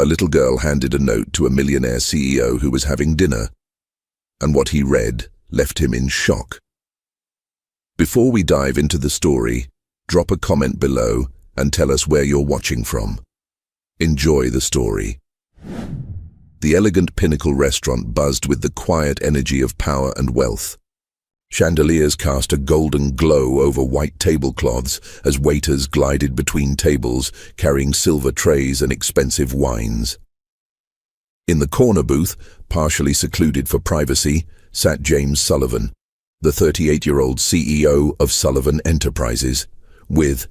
A little girl handed a note to a millionaire CEO who was having dinner, and what he read left him in shock. Before we dive into the story, drop a comment below and tell us where you're watching from. Enjoy the story. The elegant Pinnacle restaurant buzzed with the quiet energy of power and wealth. Chandeliers cast a golden glow over white tablecloths as waiters glided between tables, carrying silver trays and expensive wines. In the corner booth, partially secluded for privacy, sat James Sullivan, the 38-year-old CEO of Sullivan Enterprises, with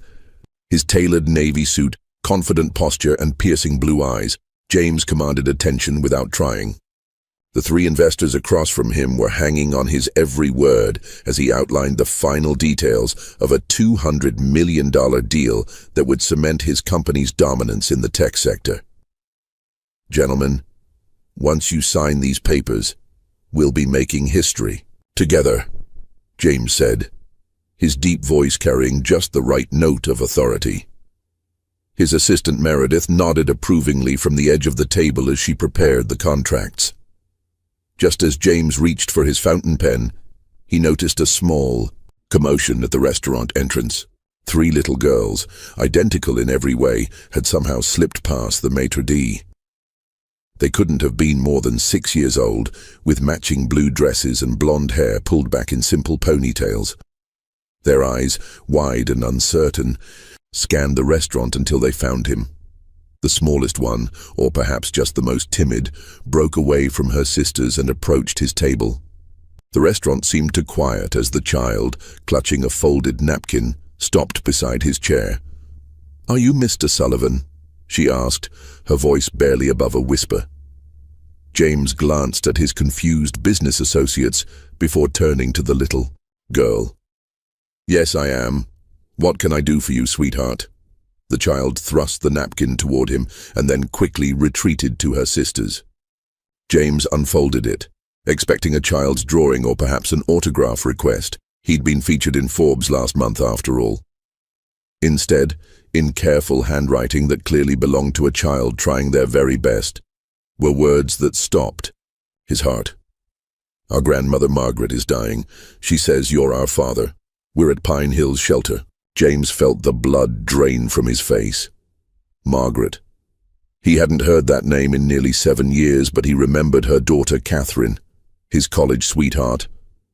his tailored navy suit, confident posture, and piercing blue eyes. James commanded attention without trying. The three investors across from him were hanging on his every word as he outlined the final details of a $200 million deal that would cement his company's dominance in the tech sector. "Gentlemen, once you sign these papers, we'll be making history together," James said, his deep voice carrying just the right note of authority. His assistant Meredith nodded approvingly from the edge of the table as she prepared the contracts. Just as James reached for his fountain pen, he noticed a small commotion at the restaurant entrance. Three little girls, identical in every way, had somehow slipped past the maitre d'. They couldn't have been more than 6 years old, with matching blue dresses and blonde hair pulled back in simple ponytails. Their eyes, wide and uncertain, scanned the restaurant until they found him. The smallest one, or perhaps just the most timid, broke away from her sisters and approached his table. The restaurant seemed to quiet as the child, clutching a folded napkin, stopped beside his chair. "Are you Mr. Sullivan?" she asked, her voice barely above a whisper. James glanced at his confused business associates before turning to the little girl. "Yes, I am. What can I do for you, sweetheart?" The child thrust the napkin toward him and then quickly retreated to her sisters. James unfolded it, expecting a child's drawing or perhaps an autograph request. He'd been featured in Forbes last month after all. Instead, in careful handwriting that clearly belonged to a child trying their very best, were words that stopped his heart. "Our grandmother Margaret is dying. She says you're our father. We're at Pine Hills Shelter." James felt the blood drain from his face. Margaret. He hadn't heard that name in nearly 7 years, but he remembered her daughter Catherine, his college sweetheart,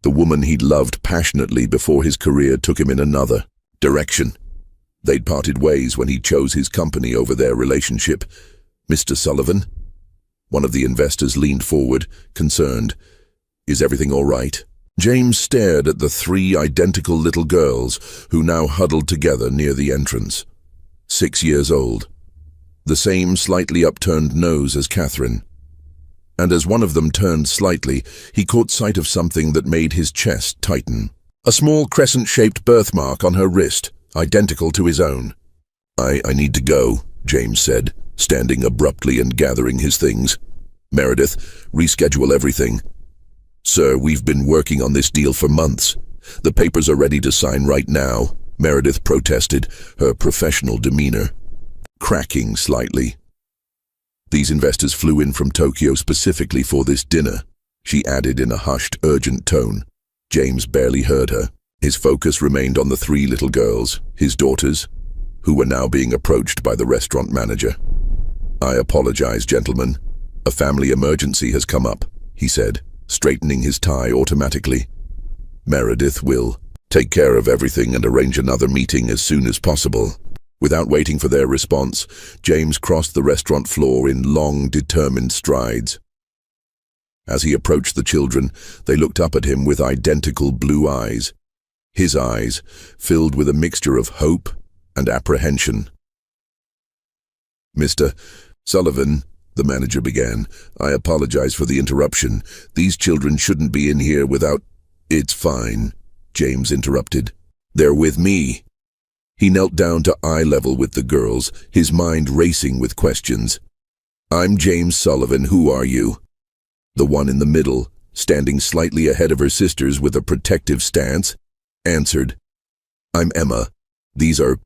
the woman he'd loved passionately before his career took him in another direction. They'd parted ways when he chose his company over their relationship. "Mr. Sullivan?" One of the investors leaned forward, concerned. "Is everything all right?" James stared at the three identical little girls who now huddled together near the entrance. 6 years old. The same slightly upturned nose as Catherine. And as one of them turned slightly, he caught sight of something that made his chest tighten. A small crescent-shaped birthmark on her wrist, identical to his own. I need to go," James said, standing abruptly and gathering his things. "Meredith, reschedule everything." "Sir, we've been working on this deal for months. The papers are ready to sign right now," Meredith protested, her professional demeanor cracking slightly. "These investors flew in from Tokyo specifically for this dinner," she added in a hushed, urgent tone. James barely heard her. His focus remained on the three little girls, his daughters, who were now being approached by the restaurant manager. "I apologize, gentlemen. A family emergency has come up," he said, straightening his tie automatically. "Meredith will take care of everything and arrange another meeting as soon as possible." Without waiting for their response, James crossed the restaurant floor in long, determined strides. As he approached the children, they looked up at him with identical blue eyes. His eyes, filled with a mixture of hope and apprehension. "Mr. Sullivan," the manager began, "I apologize for the interruption. These children shouldn't be in here without—" "It's fine," James interrupted. "They're with me." He knelt down to eye level with the girls, his mind racing with questions. "I'm James Sullivan. Who are you?" The one in the middle, standing slightly ahead of her sisters with a protective stance, answered, "I'm Emma. These are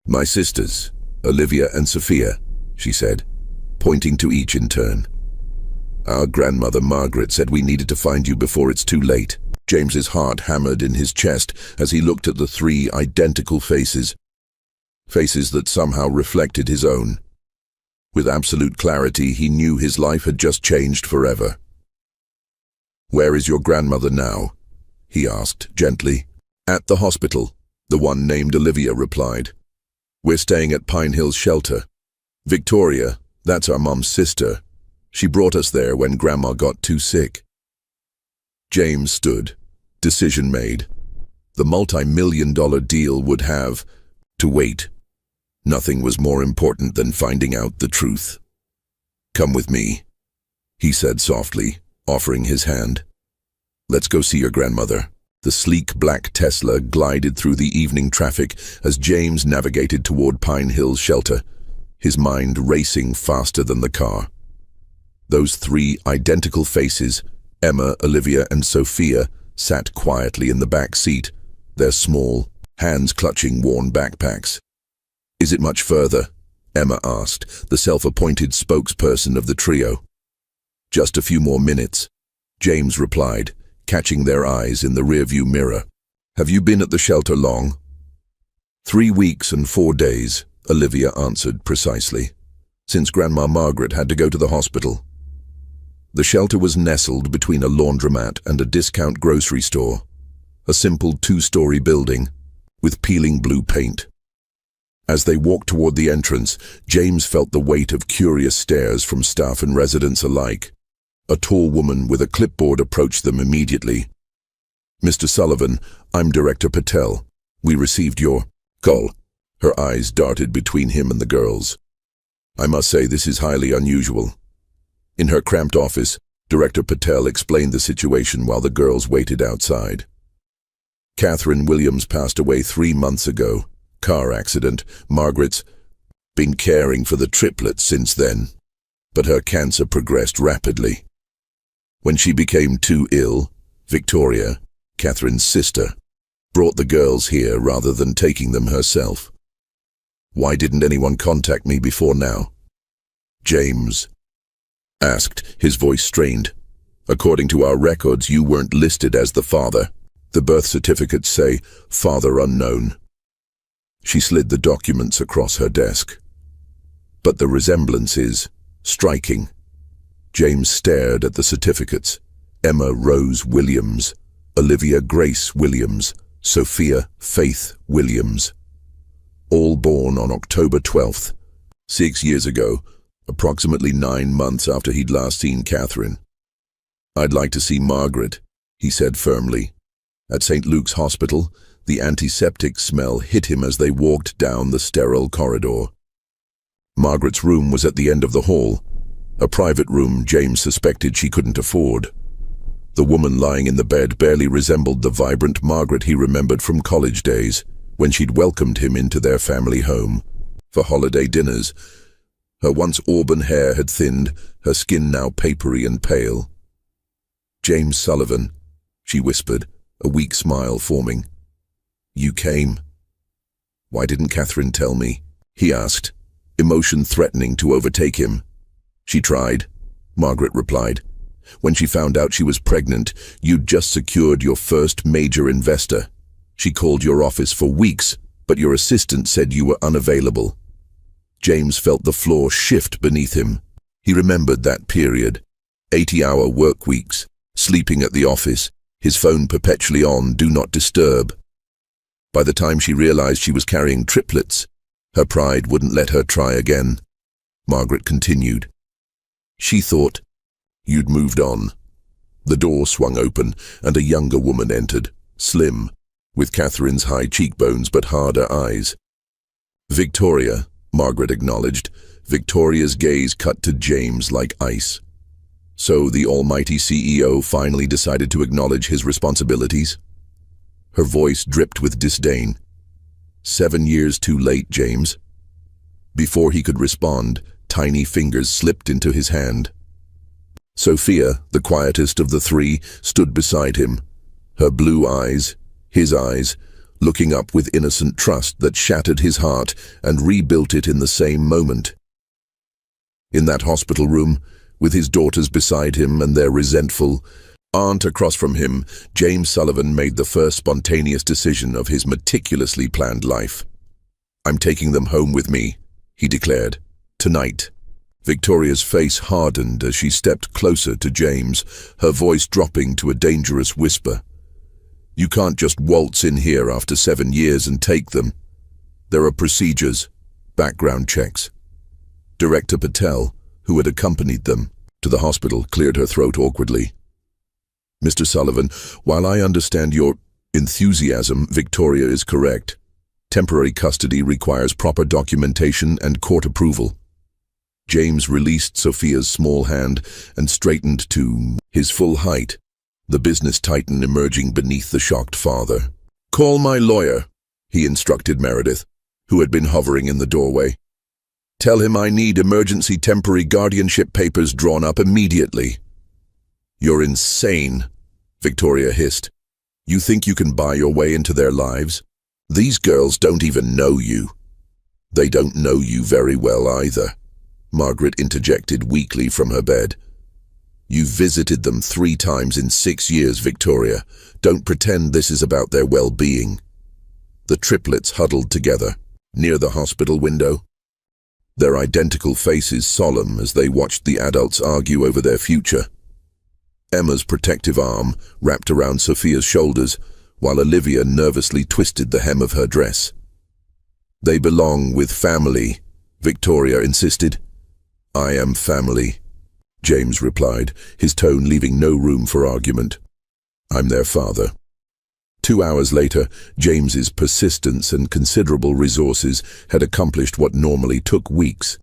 my sisters, Olivia and Sophia," she said. pointing to each in turn. Our grandmother Margaret said we needed to find you before it's too late. James's heart hammered in his chest as he looked at the three identical faces. Faces that somehow reflected his own. With absolute clarity, he knew his life had just changed forever. "Where is your grandmother now?" he asked gently. "At the hospital," the one named Olivia replied. "We're staying at Pine Hills Shelter. Victoria, that's our mom's sister. She brought us there when Grandma got too sick." James stood, decision made. The multi-million-dollar deal would have to wait. Nothing was more important than finding out the truth. "Come with me," he said softly, offering his hand. "Let's go see your grandmother." The sleek black Tesla glided through the evening traffic as James navigated toward Pine Hills Shelter, his mind racing faster than the car. Those three identical faces, Emma, Olivia, and Sophia, sat quietly in the back seat, their small, hands clutching worn backpacks. "Is it much further?" Emma asked, the self-appointed spokesperson of the trio. "Just a few more minutes," James replied, catching their eyes in the rearview mirror. "Have you been at the shelter long?" 3 weeks and 4 days, Olivia answered precisely, since Grandma Margaret had to go to the hospital. The shelter was nestled between a laundromat and a discount grocery store, a simple 2-story building with peeling blue paint. As they walked toward the entrance, James felt the weight of curious stares from staff and residents alike. A tall woman with a clipboard approached them immediately. "Mr. Sullivan, I'm Director Patel. We received your call." Her eyes darted between him and the girls. "I must say this is highly unusual." In her cramped office, Director Patel explained the situation while the girls waited outside. "Catherine Williams passed away 3 months ago. Car accident. Margaret's been caring for the triplets since then, but her cancer progressed rapidly. When she became too ill, Victoria, Catherine's sister, brought the girls here rather than taking them herself. Why didn't anyone contact me before now?" James asked, his voice strained. "According to our records, you weren't listed as the father. The birth certificates say father unknown." She slid the documents across her desk. "But the resemblance is striking." James stared at the certificates. Emma Rose Williams, Olivia Grace Williams, Sophia Faith Williams. All born on October 12th, 6 years ago, approximately 9 months after he'd last seen Catherine. "I'd like to see Margaret," he said firmly. At St. Luke's Hospital, the antiseptic smell hit him as they walked down the sterile corridor. Margaret's room was at the end of the hall, a private room James suspected she couldn't afford. The woman lying in the bed barely resembled the vibrant Margaret he remembered from college days, when she'd welcomed him into their family home for holiday dinners. Her once auburn hair had thinned, her skin now papery and pale. "James Sullivan," she whispered, a weak smile forming. "You came." "Why didn't Catherine tell me?" he asked, emotion threatening to overtake him. "She tried," Margaret replied. "When she found out she was pregnant, you'd just secured your first major investor. She called your office for weeks, but your assistant said you were unavailable." James felt the floor shift beneath him. He remembered that period. 80-hour work weeks, sleeping at the office, his phone perpetually on, do not disturb. By the time she realized she was carrying triplets, her pride wouldn't let her try again. Margaret continued. "She thought you'd moved on." The door swung open and a younger woman entered, slim, with Catherine's high cheekbones but harder eyes. "Victoria," Margaret acknowledged. Victoria's gaze cut to James like ice. So the almighty CEO finally decided to acknowledge his responsibilities? Her voice dripped with disdain. 7 years too late, James." Before he could respond, tiny fingers slipped into his hand. Sophia, the quietest of the three, stood beside him, her blue eyes, his eyes, looking up with innocent trust that shattered his heart and rebuilt it in the same moment. In that hospital room, with his daughters beside him and their resentful aunt across from him, James Sullivan made the first spontaneous decision of his meticulously planned life. "I'm taking them home with me," he declared. "Tonight." Victoria's face hardened as she stepped closer to James, her voice dropping to a dangerous whisper. "You can't just waltz in here after 7 years and take them. There are procedures, background checks." Director Patel, who had accompanied them to the hospital, cleared her throat awkwardly. "Mr. Sullivan, while I understand your enthusiasm, Victoria is correct. Temporary custody requires proper documentation and court approval." James released Sophia's small hand and straightened to his full height, the business titan emerging beneath the shocked father. "Call my lawyer," he instructed Meredith, who had been hovering in the doorway. "Tell him I need emergency temporary guardianship papers drawn up immediately." "You're insane," Victoria hissed. "You think you can buy your way into their lives? These girls don't even know you." "They don't know you very well either," Margaret interjected weakly from her bed. "You've visited them 3 times in 6 years, Victoria. Don't pretend this is about their well-being." The triplets huddled together, near the hospital window, their identical faces solemn as they watched the adults argue over their future. Emma's protective arm wrapped around Sophia's shoulders, while Olivia nervously twisted the hem of her dress. "They belong with family," Victoria insisted. "I am family," James replied, his tone leaving no room for argument. "I'm their father." 2 hours later, James's persistence and considerable resources had accomplished what normally took weeks.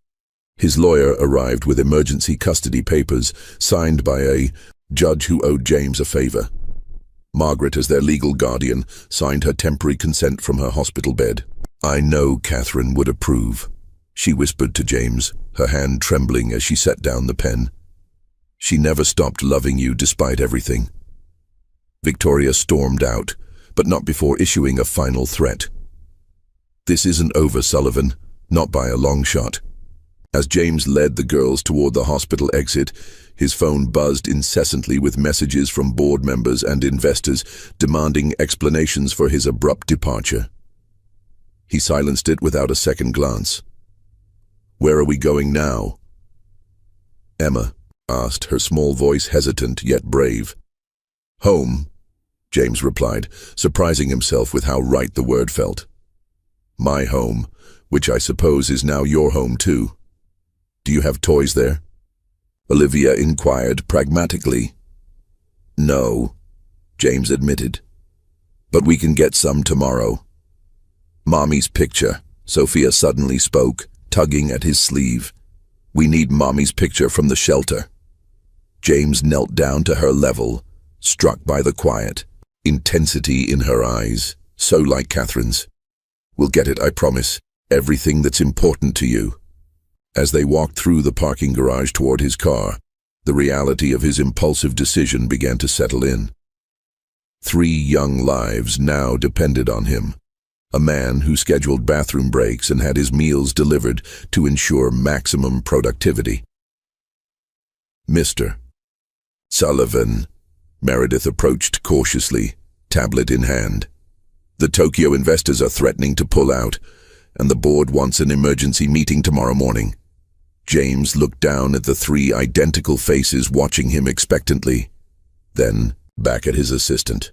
His lawyer arrived with emergency custody papers signed by a judge who owed James a favor. Margaret, as their legal guardian, signed her temporary consent from her hospital bed. "I know Catherine would approve," she whispered to James, her hand trembling as she set down the pen. "She never stopped loving you despite everything." Victoria stormed out, but not before issuing a final threat. "This isn't over, Sullivan, not by a long shot." As James led the girls toward the hospital exit, his phone buzzed incessantly with messages from board members and investors demanding explanations for his abrupt departure. He silenced it without a second glance. "Where are we going now?" Emma asked, her small voice hesitant yet brave. "Home," James replied, surprising himself with how right the word felt. "My home, which I suppose is now your home too. Do you have toys there?" Olivia inquired pragmatically. "No," James admitted. "But we can get some tomorrow." "Mommy's picture," Sophia suddenly spoke, tugging at his sleeve. "We need Mommy's picture from the shelter." James knelt down to her level, struck by the quiet intensity in her eyes, so like Catherine's. "We'll get it, I promise. Everything that's important to you." As they walked through the parking garage toward his car, the reality of his impulsive decision began to settle in. 3 young lives now depended on him. A man who scheduled bathroom breaks and had his meals delivered to ensure maximum productivity. "Mr. Sullivan," Meredith approached cautiously, tablet in hand. "The Tokyo investors are threatening to pull out, and the board wants an emergency meeting tomorrow morning." James looked down at the 3 identical faces watching him expectantly, then back at his assistant.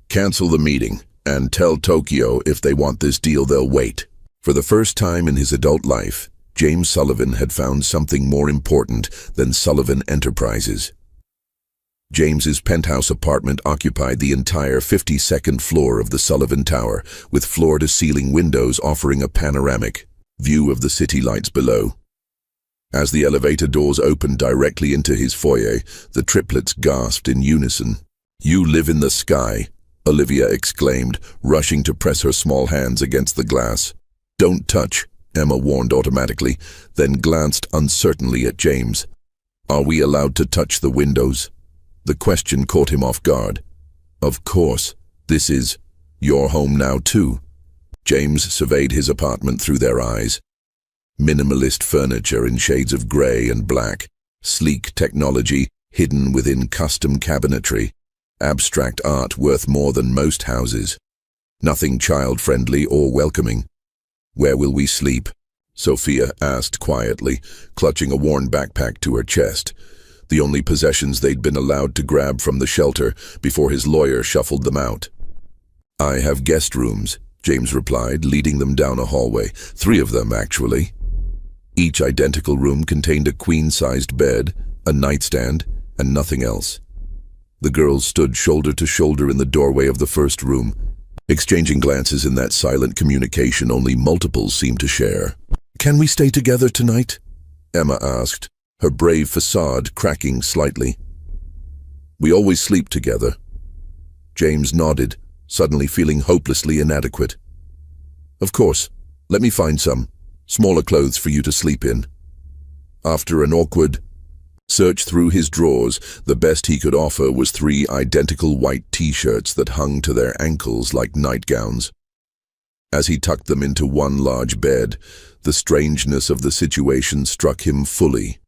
"Cancel the meeting, and tell Tokyo if they want this deal they'll wait." For the first time in his adult life, James Sullivan had found something more important than Sullivan Enterprises. James's penthouse apartment occupied the entire 52nd floor of the Sullivan Tower, with floor-to-ceiling windows offering a panoramic view of the city lights below. As the elevator doors opened directly into his foyer, the triplets gasped in unison. "You live in the sky," Olivia exclaimed, rushing to press her small hands against the glass. "Don't touch," Emma warned automatically, then glanced uncertainly at James. "Are we allowed to touch the windows?" The question caught him off guard. "Of course, this is your home now too." James surveyed his apartment through their eyes. Minimalist furniture in shades of grey and black, sleek technology hidden within custom cabinetry, abstract art worth more than most houses. Nothing child-friendly or welcoming. "Where will we sleep?" Sophia asked quietly, clutching a worn backpack to her chest, the only possessions they'd been allowed to grab from the shelter before his lawyer shuffled them out. "I have guest rooms," James replied, leading them down a hallway. 3 of them, actually. Each identical room contained a queen-sized bed, a nightstand, and nothing else. The girls stood shoulder to shoulder in the doorway of the first room, exchanging glances in that silent communication only multiples seemed to share. "Can we stay together tonight?" Emma asked, her brave facade cracking slightly. "We always sleep together." James nodded, suddenly feeling hopelessly inadequate. "Of course. Let me find some smaller clothes for you to sleep in." After an awkward search through his drawers, the best he could offer was 3 identical white t-shirts that hung to their ankles like nightgowns. As he tucked them into one large bed, the strangeness of the situation struck him fully.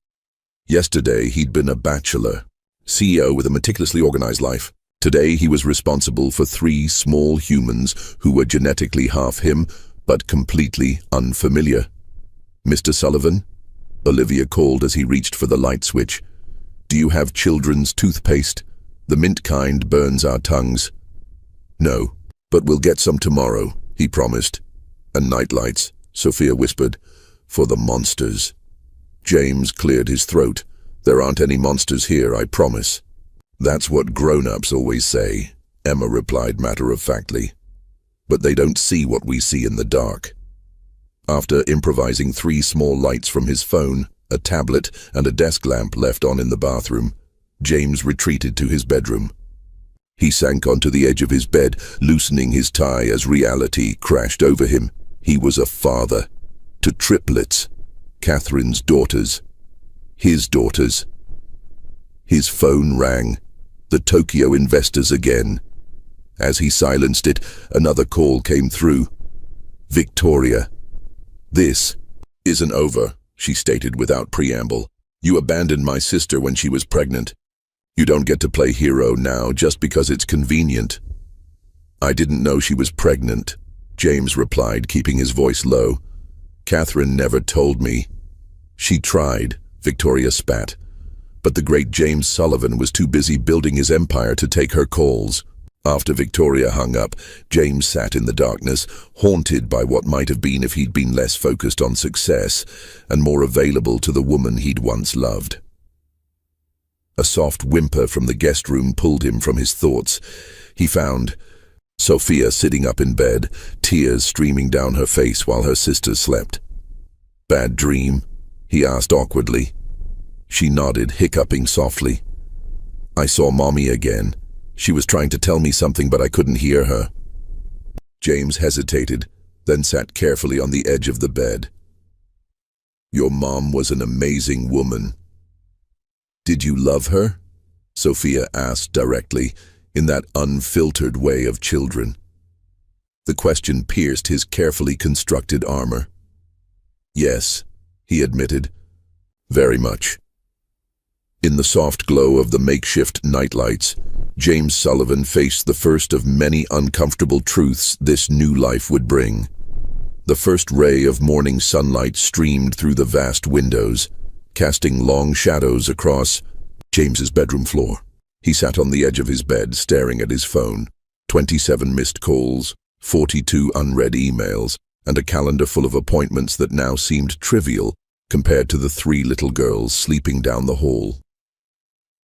Yesterday he'd been a bachelor, CEO with a meticulously organized life. Today he was responsible for 3 small humans who were genetically half him, but completely unfamiliar. "Mr. Sullivan?" Olivia called as he reached for the light switch. "Do you have children's toothpaste? The mint kind burns our tongues." "No, but we'll get some tomorrow," he promised. "And nightlights," Sophia whispered, "for the monsters." James cleared his throat. "There aren't any monsters here, I promise." "That's what grown-ups always say," Emma replied matter-of-factly. "But they don't see what we see in the dark." After improvising 3 small lights from his phone, a tablet, and a desk lamp left on in the bathroom, James retreated to his bedroom. He sank onto the edge of his bed, loosening his tie as reality crashed over him. He was a father to triplets, Catherine's daughters, his daughters. His phone rang, the Tokyo investors again. As he silenced it, another call came through. "Victoria." "This isn't over," she stated without preamble. "You abandoned my sister when she was pregnant. You don't get to play hero now just because it's convenient." "I didn't know she was pregnant," James replied, keeping his voice low. "Catherine never told me." "She tried," Victoria spat. But the great James Sullivan was too busy building his empire to take her calls. After Victoria hung up, James sat in the darkness, haunted by what might have been if he'd been less focused on success and more available to the woman he'd once loved. A soft whimper from the guest room pulled him from his thoughts. He found Sophia sitting up in bed, tears streaming down her face while her sister slept. "Bad dream?" he asked awkwardly. She nodded, hiccuping softly. "I saw Mommy again. She was trying to tell me something, but I couldn't hear her." James hesitated, then sat carefully on the edge of the bed. "Your mom was an amazing woman." "Did you love her?" Sophia asked directly, in that unfiltered way of children. The question pierced his carefully constructed armor. "Yes," he admitted. "Very much." In the soft glow of the makeshift nightlights, James Sullivan faced the first of many uncomfortable truths this new life would bring. The first ray of morning sunlight streamed through the vast windows, casting long shadows across James's bedroom floor. He sat on the edge of his bed, staring at his phone. 27 missed calls, 42 unread emails, and a calendar full of appointments that now seemed trivial compared to the 3 little girls sleeping down the hall.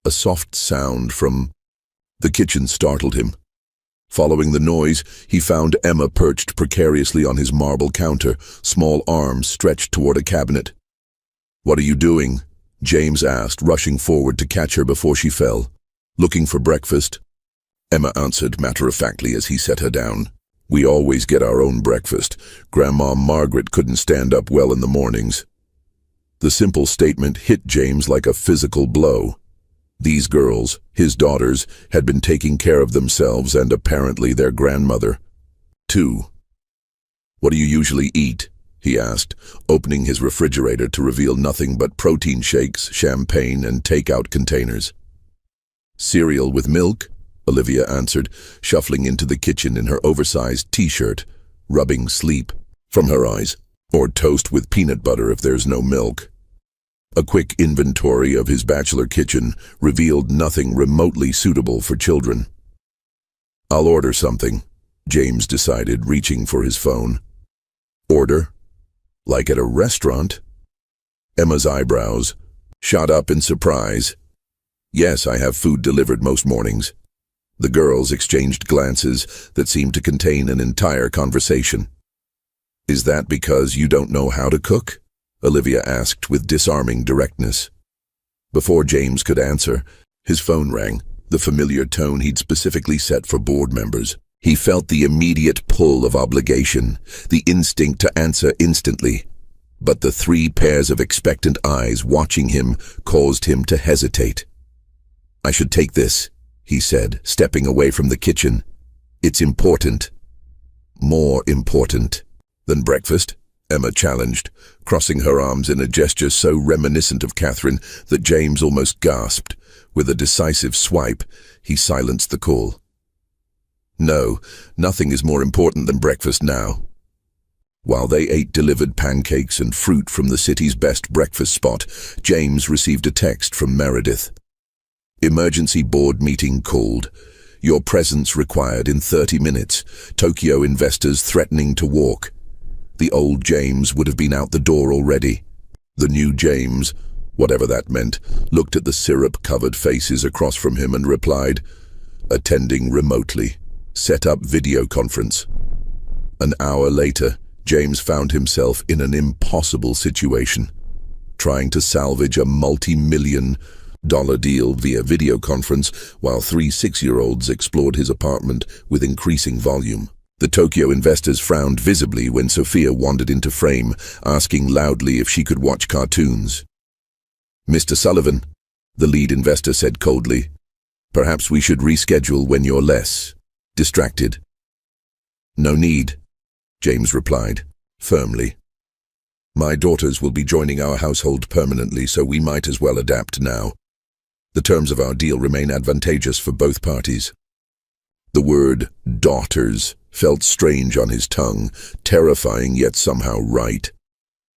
A soft sound from the kitchen startled him. Following the noise, he found Emma perched precariously on his marble counter, small arms stretched toward a cabinet. "What are you doing?" James asked, rushing forward to catch her before she fell. "Looking for breakfast?" Emma answered matter-of-factly as he set her down. "We always get our own breakfast. Grandma Margaret couldn't stand up well in the mornings." The simple statement hit James like a physical blow. These girls, his daughters, had been taking care of themselves and apparently their grandmother, too. "What do you usually eat?" he asked, opening his refrigerator to reveal nothing but protein shakes, champagne, and takeout containers. "Cereal with milk?" Olivia answered, shuffling into the kitchen in her oversized t-shirt, rubbing sleep from her eyes. "Or toast with peanut butter if there's no milk." A quick inventory of his bachelor kitchen revealed nothing remotely suitable for children. "I'll order something," James decided, reaching for his phone. "Order? Like at a restaurant?" Emma's eyebrows shot up in surprise. "Yes, I have food delivered most mornings." The girls exchanged glances that seemed to contain an entire conversation. "Is that because you don't know how to cook?" Olivia asked with disarming directness. Before James could answer, his phone rang, the familiar tone he'd specifically set for board members. He felt the immediate pull of obligation, the instinct to answer instantly. But the 3 pairs of expectant eyes watching him caused him to hesitate. "I should take this," he said, stepping away from the kitchen. "It's important." "More important than breakfast?" Emma challenged, crossing her arms in a gesture so reminiscent of Catherine that James almost gasped. With a decisive swipe, he silenced the call. "No, nothing is more important than breakfast now." While they ate delivered pancakes and fruit from the city's best breakfast spot, James received a text from Meredith. "Emergency board meeting called. Your presence required in 30 minutes. Tokyo investors threatening to walk." The old James would have been out the door already. The new James, whatever that meant, looked at the syrup-covered faces across from him and replied, "Attending remotely. Set up video conference." An hour later, James found himself in an impossible situation, trying to salvage a multi-million-dollar deal via video conference while 3 6-year-olds explored his apartment with increasing volume. The Tokyo investors frowned visibly when Sophia wandered into frame, asking loudly if she could watch cartoons. "Mr. Sullivan," the lead investor said coldly, "perhaps we should reschedule when you're less distracted." "No need," James replied, firmly. "My daughters will be joining our household permanently, so we might as well adapt now. The terms of our deal remain advantageous for both parties." The word "daughters" felt strange on his tongue, terrifying yet somehow right.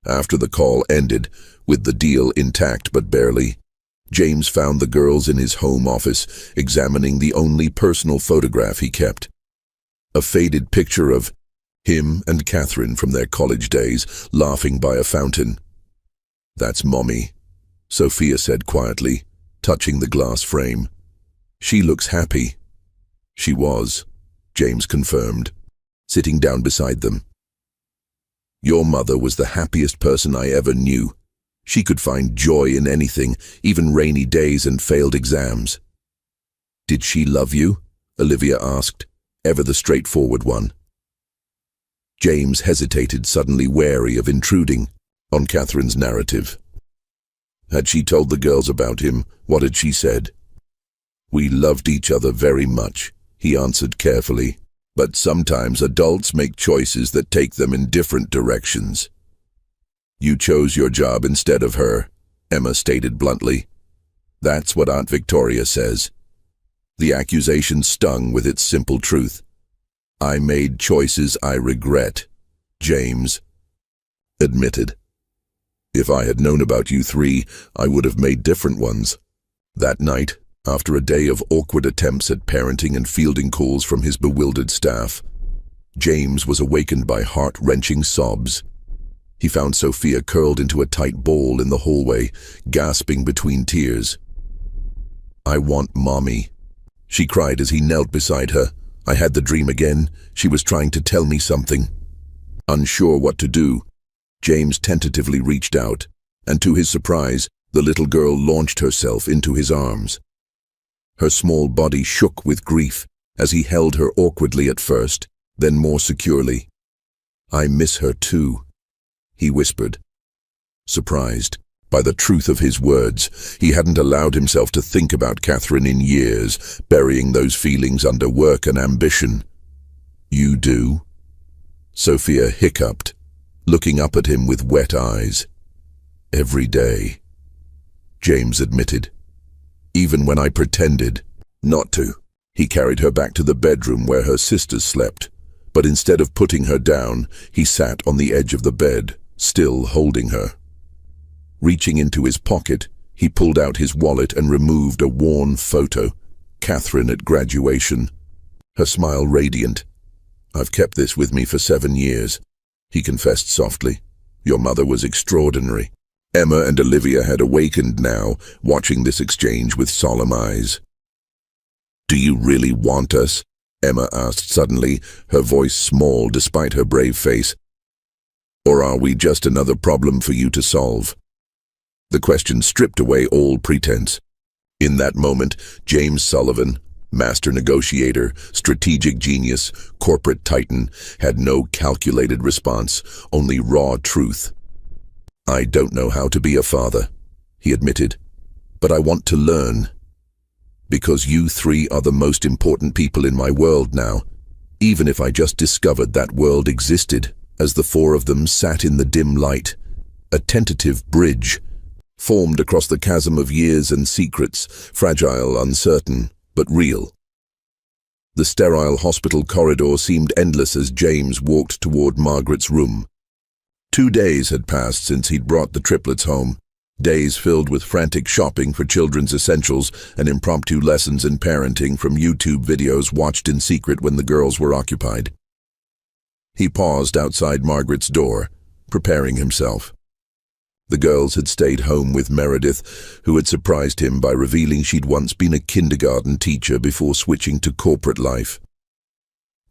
After the call ended, with the deal intact but barely, James found the girls in his home office, examining the only personal photograph he kept. A faded picture of him and Catherine from their college days, laughing by a fountain. "That's Mommy," Sophia said quietly, touching the glass frame. "She looks happy." She was, James confirmed, sitting down beside them. "Your mother was the happiest person I ever knew. She could find joy in anything, even rainy days and failed exams." "Did she love you?" Olivia asked, ever the straightforward one. James hesitated, suddenly wary of intruding on Catherine's narrative. Had she told the girls about him? What had she said? "We loved each other very much," he answered carefully, "but sometimes adults make choices that take them in different directions." "You chose your job instead of her," Emma stated bluntly. "That's what Aunt Victoria says." The accusation stung with its simple truth. "I made choices I regret," James admitted. "If I had known about you 3, I would have made different ones." That night, after a day of awkward attempts at parenting and fielding calls from his bewildered staff, James was awakened by heart-wrenching sobs. He found Sophia curled into a tight ball in the hallway, gasping between tears. "I want Mommy," she cried as he knelt beside her. "I had the dream again. She was trying to tell me something." Unsure what to do, James tentatively reached out, and to his surprise, the little girl launched herself into his arms. Her small body shook with grief as he held her awkwardly at first, then more securely. "I miss her too," he whispered. Surprised by the truth of his words, he hadn't allowed himself to think about Catherine in years, burying those feelings under work and ambition. "You do?" Sophia hiccuped, looking up at him with wet eyes. "Every day," James admitted. "Even when I pretended not to." He carried her back to the bedroom where her sisters slept, but instead of putting her down, he sat on the edge of the bed, still holding her. Reaching into his pocket, he pulled out his wallet and removed a worn photo, Catherine at graduation, her smile radiant. "I've kept this with me for 7 years," he confessed softly. "Your mother was extraordinary." Emma and Olivia had awakened now, watching this exchange with solemn eyes. "Do you really want us?" Emma asked suddenly, her voice small despite her brave face. "Or are we just another problem for you to solve?" The question stripped away all pretense. In that moment, James Sullivan, master negotiator, strategic genius, corporate titan, had no calculated response, only raw truth. "I don't know how to be a father," he admitted, "but I want to learn. Because you three are the most important people in my world now, even if I just discovered that world existed." As the four of them sat in the dim light, a tentative bridge formed across the chasm of years and secrets, fragile, uncertain, but real. The sterile hospital corridor seemed endless as James walked toward Margaret's room. 2 days had passed since he'd brought the triplets home, days filled with frantic shopping for children's essentials and impromptu lessons in parenting from YouTube videos watched in secret when the girls were occupied. He paused outside Margaret's door, preparing himself. The girls had stayed home with Meredith, who had surprised him by revealing she'd once been a kindergarten teacher before switching to corporate life.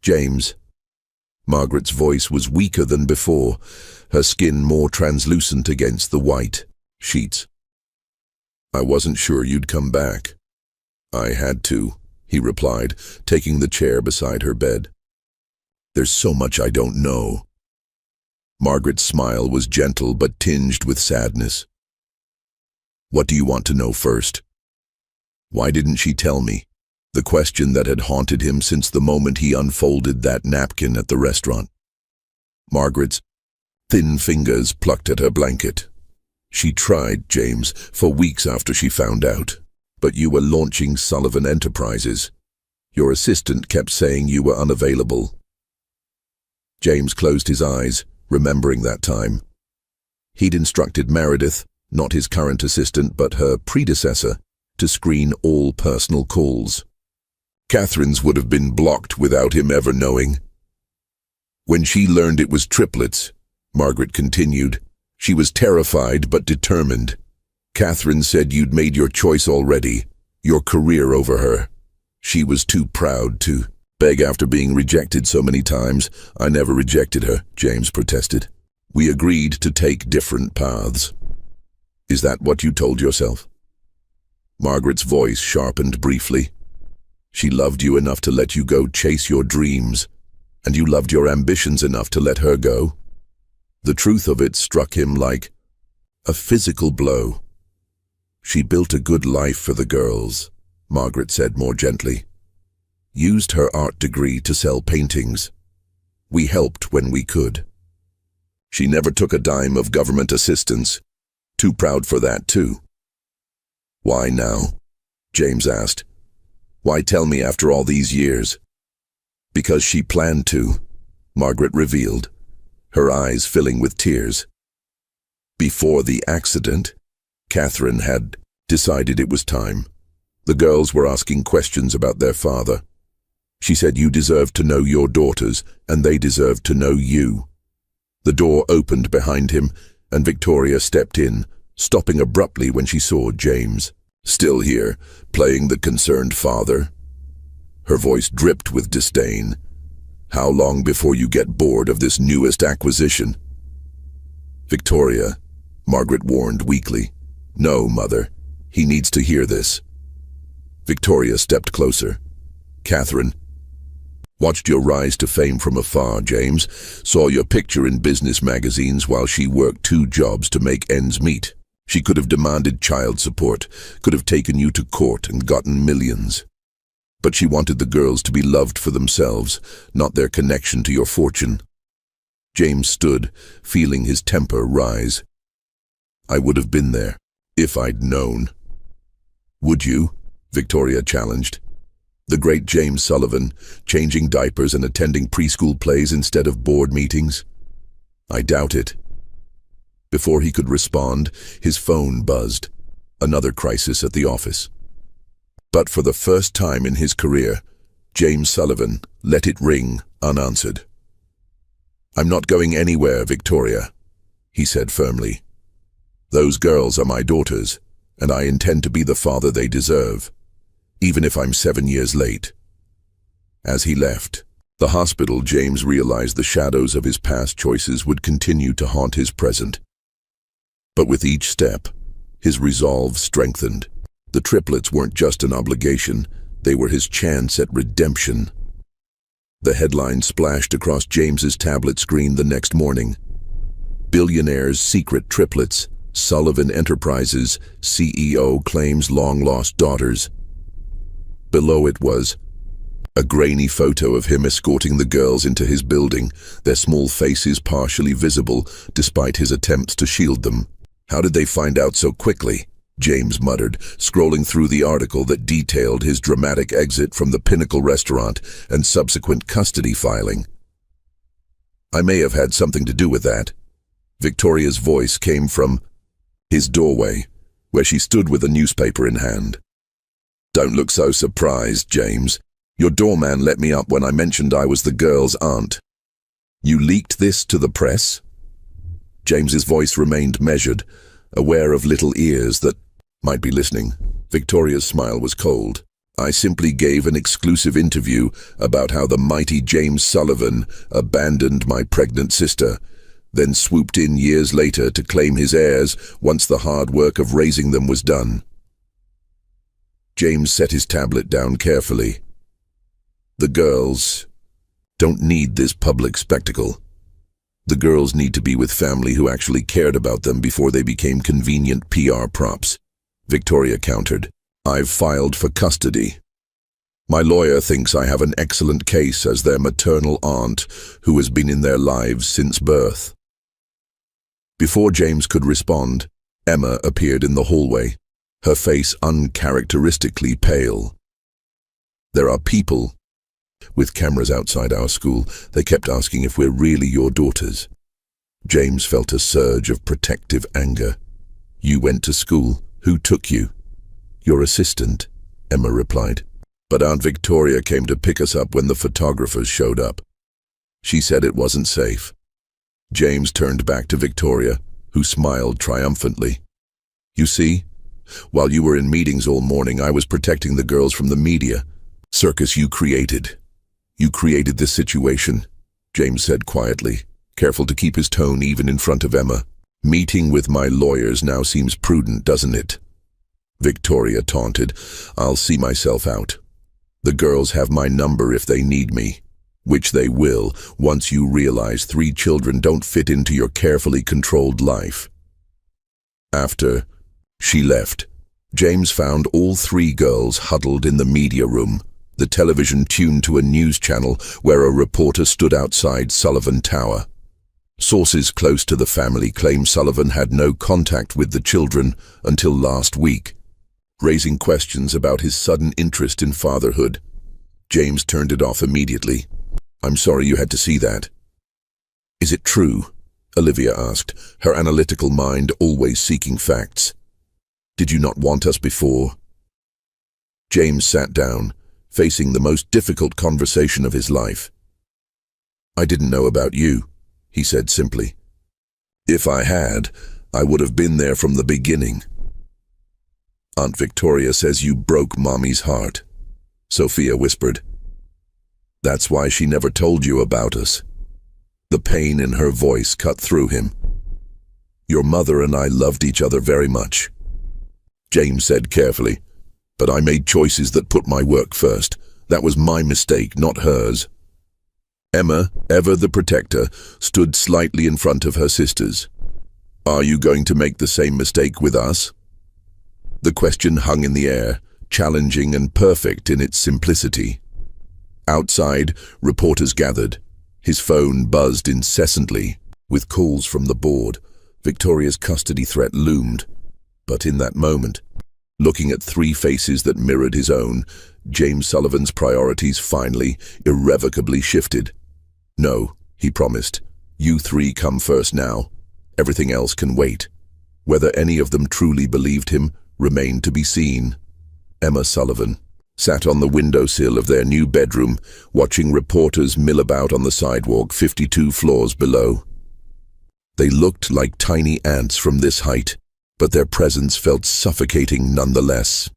"James." Margaret's voice was weaker than before, her skin more translucent against the white sheets. "I wasn't sure you'd come back." "I had to," he replied, taking the chair beside her bed. "There's so much I don't know." Margaret's smile was gentle but tinged with sadness. "What do you want to know first?" Why didn't she tell me? The question that had haunted him since the moment he unfolded that napkin at the restaurant. Margaret's thin fingers plucked at her blanket. "She tried, James, for weeks after she found out. But you were launching Sullivan Enterprises. Your assistant kept saying you were unavailable." James closed his eyes, remembering that time. He'd instructed Meredith, not his current assistant but her predecessor, to screen all personal calls. Catherine's would have been blocked without him ever knowing. "When she learned it was triplets," Margaret continued, "she was terrified but determined. Catherine said you'd made your choice already, your career over her. She was too proud to beg after being rejected so many times." "I never rejected her," James protested. "We agreed to take different paths." "Is that what you told yourself?" Margaret's voice sharpened briefly. "She loved you enough to let you go chase your dreams, and you loved your ambitions enough to let her go." The truth of it struck him like a physical blow. "She built a good life for the girls," Margaret said more gently. "Used her art degree to sell paintings. We helped when we could. She never took a dime of government assistance. Too proud for that too." "Why now?" James asked. "Why tell me after all these years?" "Because she planned to," Margaret revealed, her eyes filling with tears. Before the accident, Catherine had decided it was time. The girls were asking questions about their father. She said you deserved to know your daughters, and they deserved to know you. The door opened behind him, and Victoria stepped in, stopping abruptly when she saw James. "Still here, playing the concerned father?" Her voice dripped with disdain. "How long before you get bored of this newest acquisition?" "Victoria," Margaret warned weakly. "No, Mother. He needs to hear this." Victoria stepped closer. "Catherine, watched your rise to fame from afar, James. Saw your picture in business magazines while she worked 2 jobs to make ends meet. She could have demanded child support, could have taken you to court and gotten millions. But she wanted the girls to be loved for themselves, not their connection to your fortune. James stood, feeling his temper rise. I would have been there, if I'd known. Would you? Victoria challenged. The great James Sullivan, changing diapers and attending preschool plays instead of board meetings? I doubt it. Before he could respond, his phone buzzed. Another crisis at the office. But for the first time in his career, James Sullivan let it ring unanswered. I'm not going anywhere, Victoria, he said firmly. Those girls are my daughters, and I intend to be the father they deserve, even if I'm 7 years late. As he left the hospital, James realized the shadows of his past choices would continue to haunt his present. But with each step, his resolve strengthened. The triplets weren't just an obligation, they were his chance at redemption. The headline splashed across James's tablet screen the next morning. Billionaire's secret triplets, Sullivan Enterprises CEO claims long-lost daughters. Below it was a grainy photo of him escorting the girls into his building, their small faces partially visible despite his attempts to shield them. How did they find out so quickly? James muttered, scrolling through the article that detailed his dramatic exit from the Pinnacle restaurant and subsequent custody filing. I may have had something to do with that. Victoria's voice came from his doorway, where she stood with a newspaper in hand. Don't look so surprised, James. Your doorman let me up when I mentioned I was the girl's aunt. You leaked this to the press? James's voice remained measured, aware of little ears that might be listening. Victoria's smile was cold. I simply gave an exclusive interview about how the mighty James Sullivan abandoned my pregnant sister, then swooped in years later to claim his heirs once the hard work of raising them was done. James set his tablet down carefully. The girls don't need this public spectacle. The girls need to be with family who actually cared about them before they became convenient PR props. Victoria countered. I've filed for custody. My lawyer thinks I have an excellent case as their maternal aunt who has been in their lives since birth. Before James could respond, Emma appeared in the hallway, her face uncharacteristically pale. There are people with cameras outside our school. They kept asking if we're really your daughters. James felt a surge of protective anger. You went to school. Who took you? Your assistant, Emma replied. But Aunt Victoria came to pick us up when the photographers showed up. She said it wasn't safe. James turned back to Victoria, who smiled triumphantly. You see, while you were in meetings all morning, I was protecting the girls from the media. Circus you created. You created this situation, James said quietly, careful to keep his tone even in front of Emma. Meeting with my lawyers now seems prudent, doesn't it? Victoria taunted. I'll see myself out. The girls have my number if they need me, which they will once you realize 3 children don't fit into your carefully controlled life. After she left, James found all 3 girls huddled in the media room, the television tuned to a news channel where a reporter stood outside Sullivan Tower. Sources close to the family claim Sullivan had no contact with the children until last week, raising questions about his sudden interest in fatherhood. James turned it off immediately. I'm sorry you had to see that. Is it true? Olivia asked, her analytical mind always seeking facts. Did you not want us before? James sat down, facing the most difficult conversation of his life. I didn't know about you, he said simply. If I had, I would have been there from the beginning. Aunt Victoria says you broke Mommy's heart, Sophia whispered. That's why she never told you about us. The pain in her voice cut through him. Your mother and I loved each other very much, James said carefully, but I made choices that put my work first. That was my mistake, not hers. Emma, ever the protector, stood slightly in front of her sisters. Are you going to make the same mistake with us? The question hung in the air, challenging and perfect in its simplicity. Outside, reporters gathered, His phone buzzed incessantly, with calls from the board. Victoria's custody threat loomed. But in that moment, looking at three faces that mirrored his own, James Sullivan's priorities finally, irrevocably shifted. "No," he promised. "You three come first now. Everything else can wait." Whether any of them truly believed him remained to be seen. Emma Sullivan sat on the windowsill of their new bedroom, watching reporters mill about on the sidewalk 52 floors below. They looked like tiny ants from this height, but their presence felt suffocating nonetheless.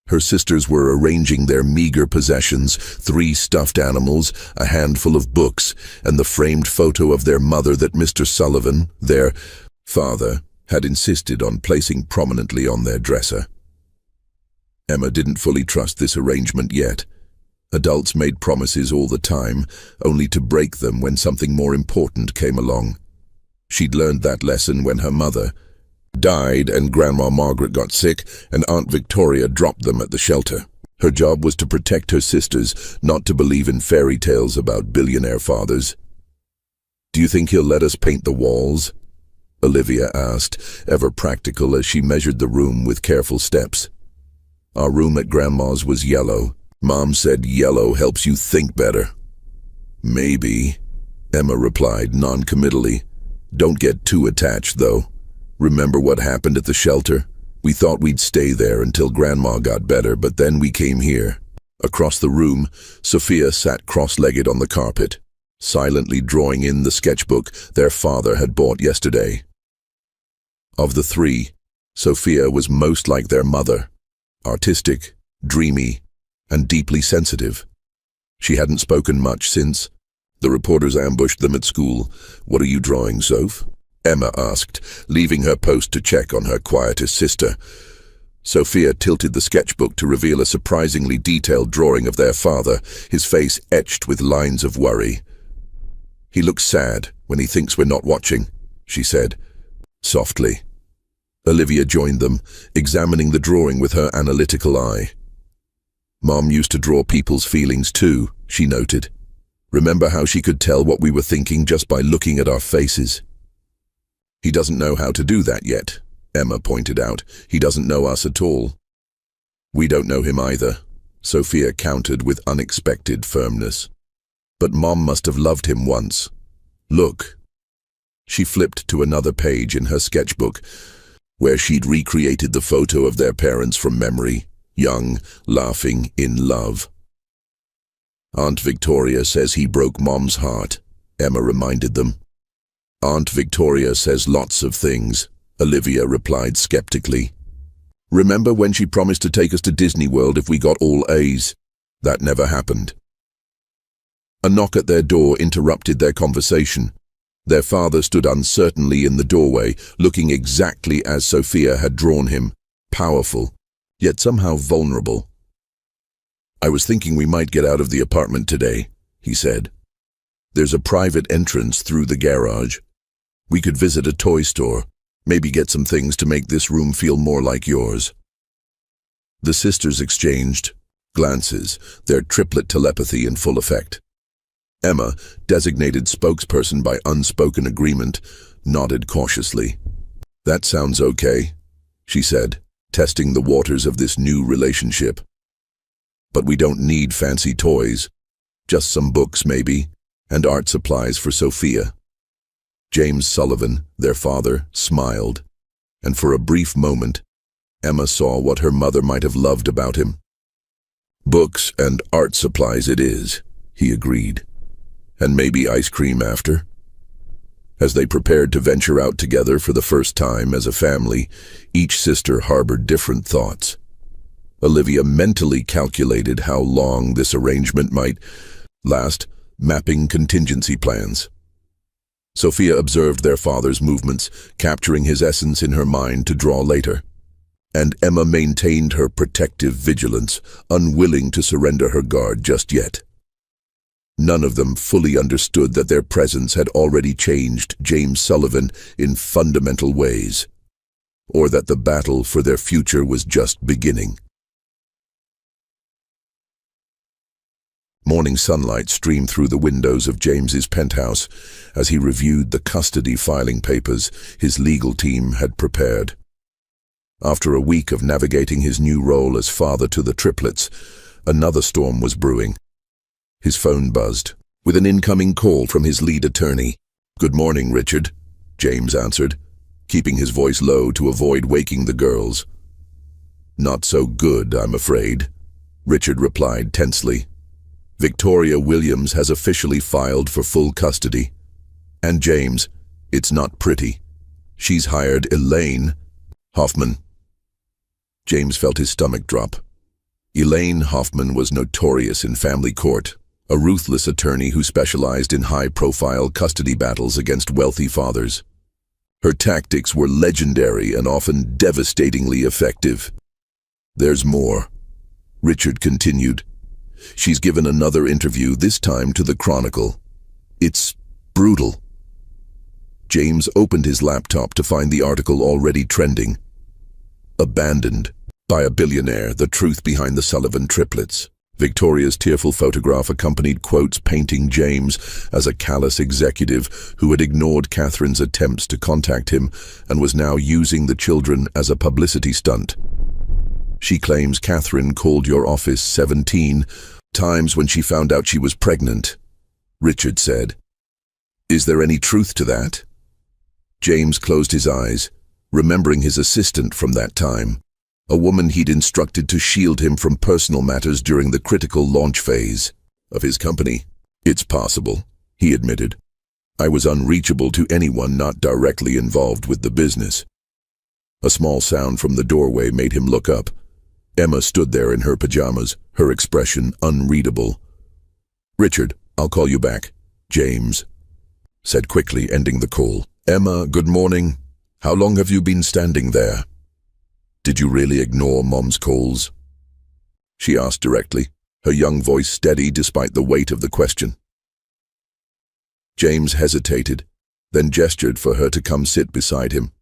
Her sisters were arranging their meager possessions, 3 stuffed animals, a handful of books, and the framed photo of their mother that Mr. Sullivan, their father, had insisted on placing prominently on their dresser. Emma didn't fully trust this arrangement yet. Adults made promises all the time, only to break them when something more important came along. She'd learned that lesson when her mother died and Grandma Margaret got sick and Aunt Victoria dropped them at the shelter. Her job was to protect her sisters, not to believe in fairy tales about billionaire fathers. "Do you think he'll let us paint the walls?" Olivia asked, ever practical as she measured the room with careful steps. "Our room at Grandma's was yellow. Mom said yellow helps you think better." "Maybe," Emma replied non-committally. "Don't get too attached, though. Remember what happened at the shelter? We thought we'd stay there until Grandma got better, but then we came here." Across the room, Sophia sat cross-legged on the carpet, silently drawing in the sketchbook their father had bought yesterday. Of the 3, Sophia was most like their mother, artistic, dreamy, and deeply sensitive. She hadn't spoken much since the reporters ambushed them at school. "What are you drawing, Soph?" Emma asked, leaving her post to check on her quietest sister. Sophia tilted the sketchbook to reveal a surprisingly detailed drawing of their father, his face etched with lines of worry. "He looks sad when he thinks we're not watching," she said, softly. Olivia joined them, examining the drawing with her analytical eye. "Mom used to draw people's feelings too," she noted. "Remember how she could tell what we were thinking just by looking at our faces?" "He doesn't know how to do that yet," Emma pointed out. "He doesn't know us at all." "We don't know him either," Sophia countered with unexpected firmness. "But Mom must have loved him once. Look." She flipped to another page in her sketchbook, where she'd recreated the photo of their parents from memory, young, laughing, in love. "Aunt Victoria says he broke Mom's heart," Emma reminded them. "Aunt Victoria says lots of things," Olivia replied skeptically. "Remember when she promised to take us to Disney World if we got all A's? That never happened." A knock at their door interrupted their conversation. Their father stood uncertainly in the doorway, looking exactly as Sophia had drawn him, powerful, yet somehow vulnerable. "I was thinking we might get out of the apartment today," he said. "There's a private entrance through the garage. We could visit a toy store, maybe get some things to make this room feel more like yours." The sisters exchanged glances, their triplet telepathy in full effect. Emma, designated spokesperson by unspoken agreement, nodded cautiously. "That sounds okay," she said, testing the waters of this new relationship. "But we don't need fancy toys. Just some books, maybe, and art supplies for Sophia." James Sullivan, their father, smiled, and for a brief moment, Emma saw what her mother might have loved about him. "Books and art supplies it is," he agreed. "And maybe ice cream after." As they prepared to venture out together for the first time as a family, each sister harbored different thoughts. Olivia mentally calculated how long this arrangement might last, mapping contingency plans. Sophia observed their father's movements, capturing his essence in her mind to draw later. And Emma maintained her protective vigilance, unwilling to surrender her guard just yet. None of them fully understood that their presence had already changed James Sullivan in fundamental ways, or that the battle for their future was just beginning. Morning sunlight streamed through the windows of James's penthouse as he reviewed the custody filing papers his legal team had prepared. After a week of navigating his new role as father to the triplets, another storm was brewing. His phone buzzed, with an incoming call from his lead attorney. "Good morning, Richard," James answered, keeping his voice low to avoid waking the girls. "Not so good, I'm afraid," Richard replied tensely. "Victoria Williams has officially filed for full custody. And James, it's not pretty. She's hired Elaine Hoffman." James felt his stomach drop. Elaine Hoffman was notorious in family court, a ruthless attorney who specialized in high-profile custody battles against wealthy fathers. Her tactics were legendary and often devastatingly effective. "There's more," Richard continued. "She's given another interview, this time to the Chronicle. It's brutal." James opened his laptop to find the article already trending. "Abandoned by a billionaire, the truth behind the Sullivan triplets." Victoria's tearful photograph accompanied quotes painting James as a callous executive who had ignored Catherine's attempts to contact him and was now using the children as a publicity stunt. "She claims Catherine called your office 17 times when she found out she was pregnant," Richard said. "Is there any truth to that?" James closed his eyes, remembering his assistant from that time, a woman he'd instructed to shield him from personal matters during the critical launch phase of his company. "It's possible," he admitted. "I was unreachable to anyone not directly involved with the business." A small sound from the doorway made him look up. Emma stood there in her pajamas, her expression unreadable. "Richard, I'll call you back," James said quickly, ending the call. "Emma, good morning. How long have you been standing there? Did you really ignore Mom's calls?" she asked directly, her young voice steady despite the weight of the question. James hesitated, then gestured for her to come sit beside him.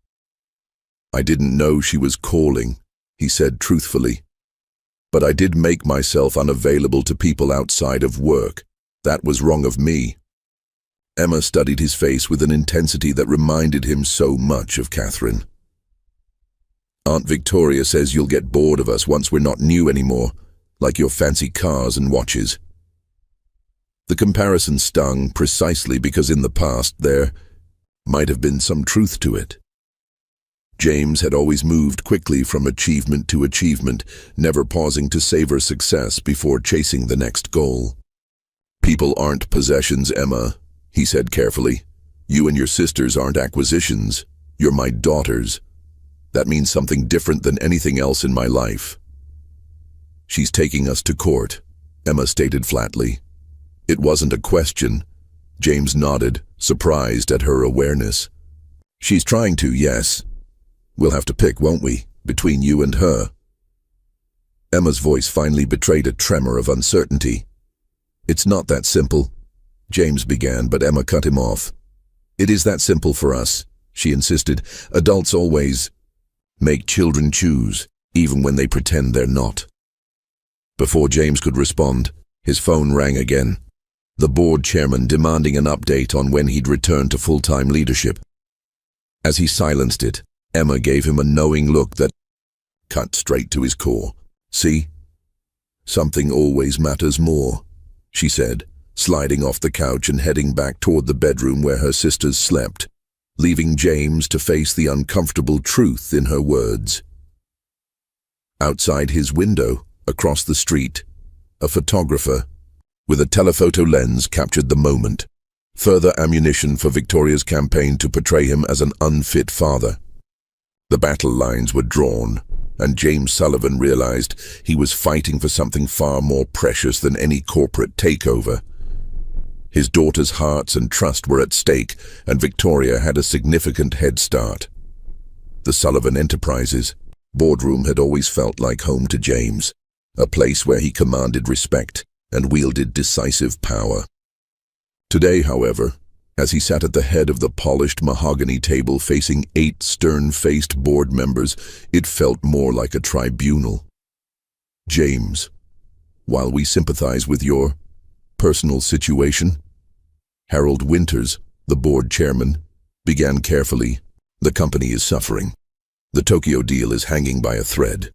"I didn't know she was calling," he said truthfully. "But I did make myself unavailable to people outside of work. That was wrong of me." Emma studied his face with an intensity that reminded him so much of Catherine. "Aunt Victoria says you'll get bored of us once we're not new anymore, like your fancy cars and watches." The comparison stung precisely because in the past there might have been some truth to it. James had always moved quickly from achievement to achievement, never pausing to savor success before chasing the next goal. "People aren't possessions, Emma," he said carefully. "You and your sisters aren't acquisitions. You're my daughters. That means something different than anything else in my life." "She's taking us to court," Emma stated flatly. It wasn't a question. James nodded, surprised at her awareness. "She's trying to, yes. We'll have to pick, won't we, between you and her?" Emma's voice finally betrayed a tremor of uncertainty. "It's not that simple," James began, but Emma cut him off. "It is that simple for us," she insisted. "Adults always make children choose, even when they pretend they're not." Before James could respond, his phone rang again. The board chairman demanding an update on when he'd return to full-time leadership. As he silenced it, Emma gave him a knowing look that cut straight to his core. "See? Something always matters more," she said, sliding off the couch and heading back toward the bedroom where her sisters slept, leaving James to face the uncomfortable truth in her words. Outside his window, across the street, a photographer with a telephoto lens captured the moment, further ammunition for Victoria's campaign to portray him as an unfit father. The battle lines were drawn, and James Sullivan realized he was fighting for something far more precious than any corporate takeover. His daughters' hearts and trust were at stake, and Victoria had a significant head start. The Sullivan Enterprises boardroom had always felt like home to James, a place where he commanded respect and wielded decisive power. Today, however, as he sat at the head of the polished mahogany table facing 8 stern-faced board members, it felt more like a tribunal. "James, while we sympathize with your Personal situation? Harold Winters, the board chairman, began carefully. The company is suffering. The Tokyo deal is hanging by a thread.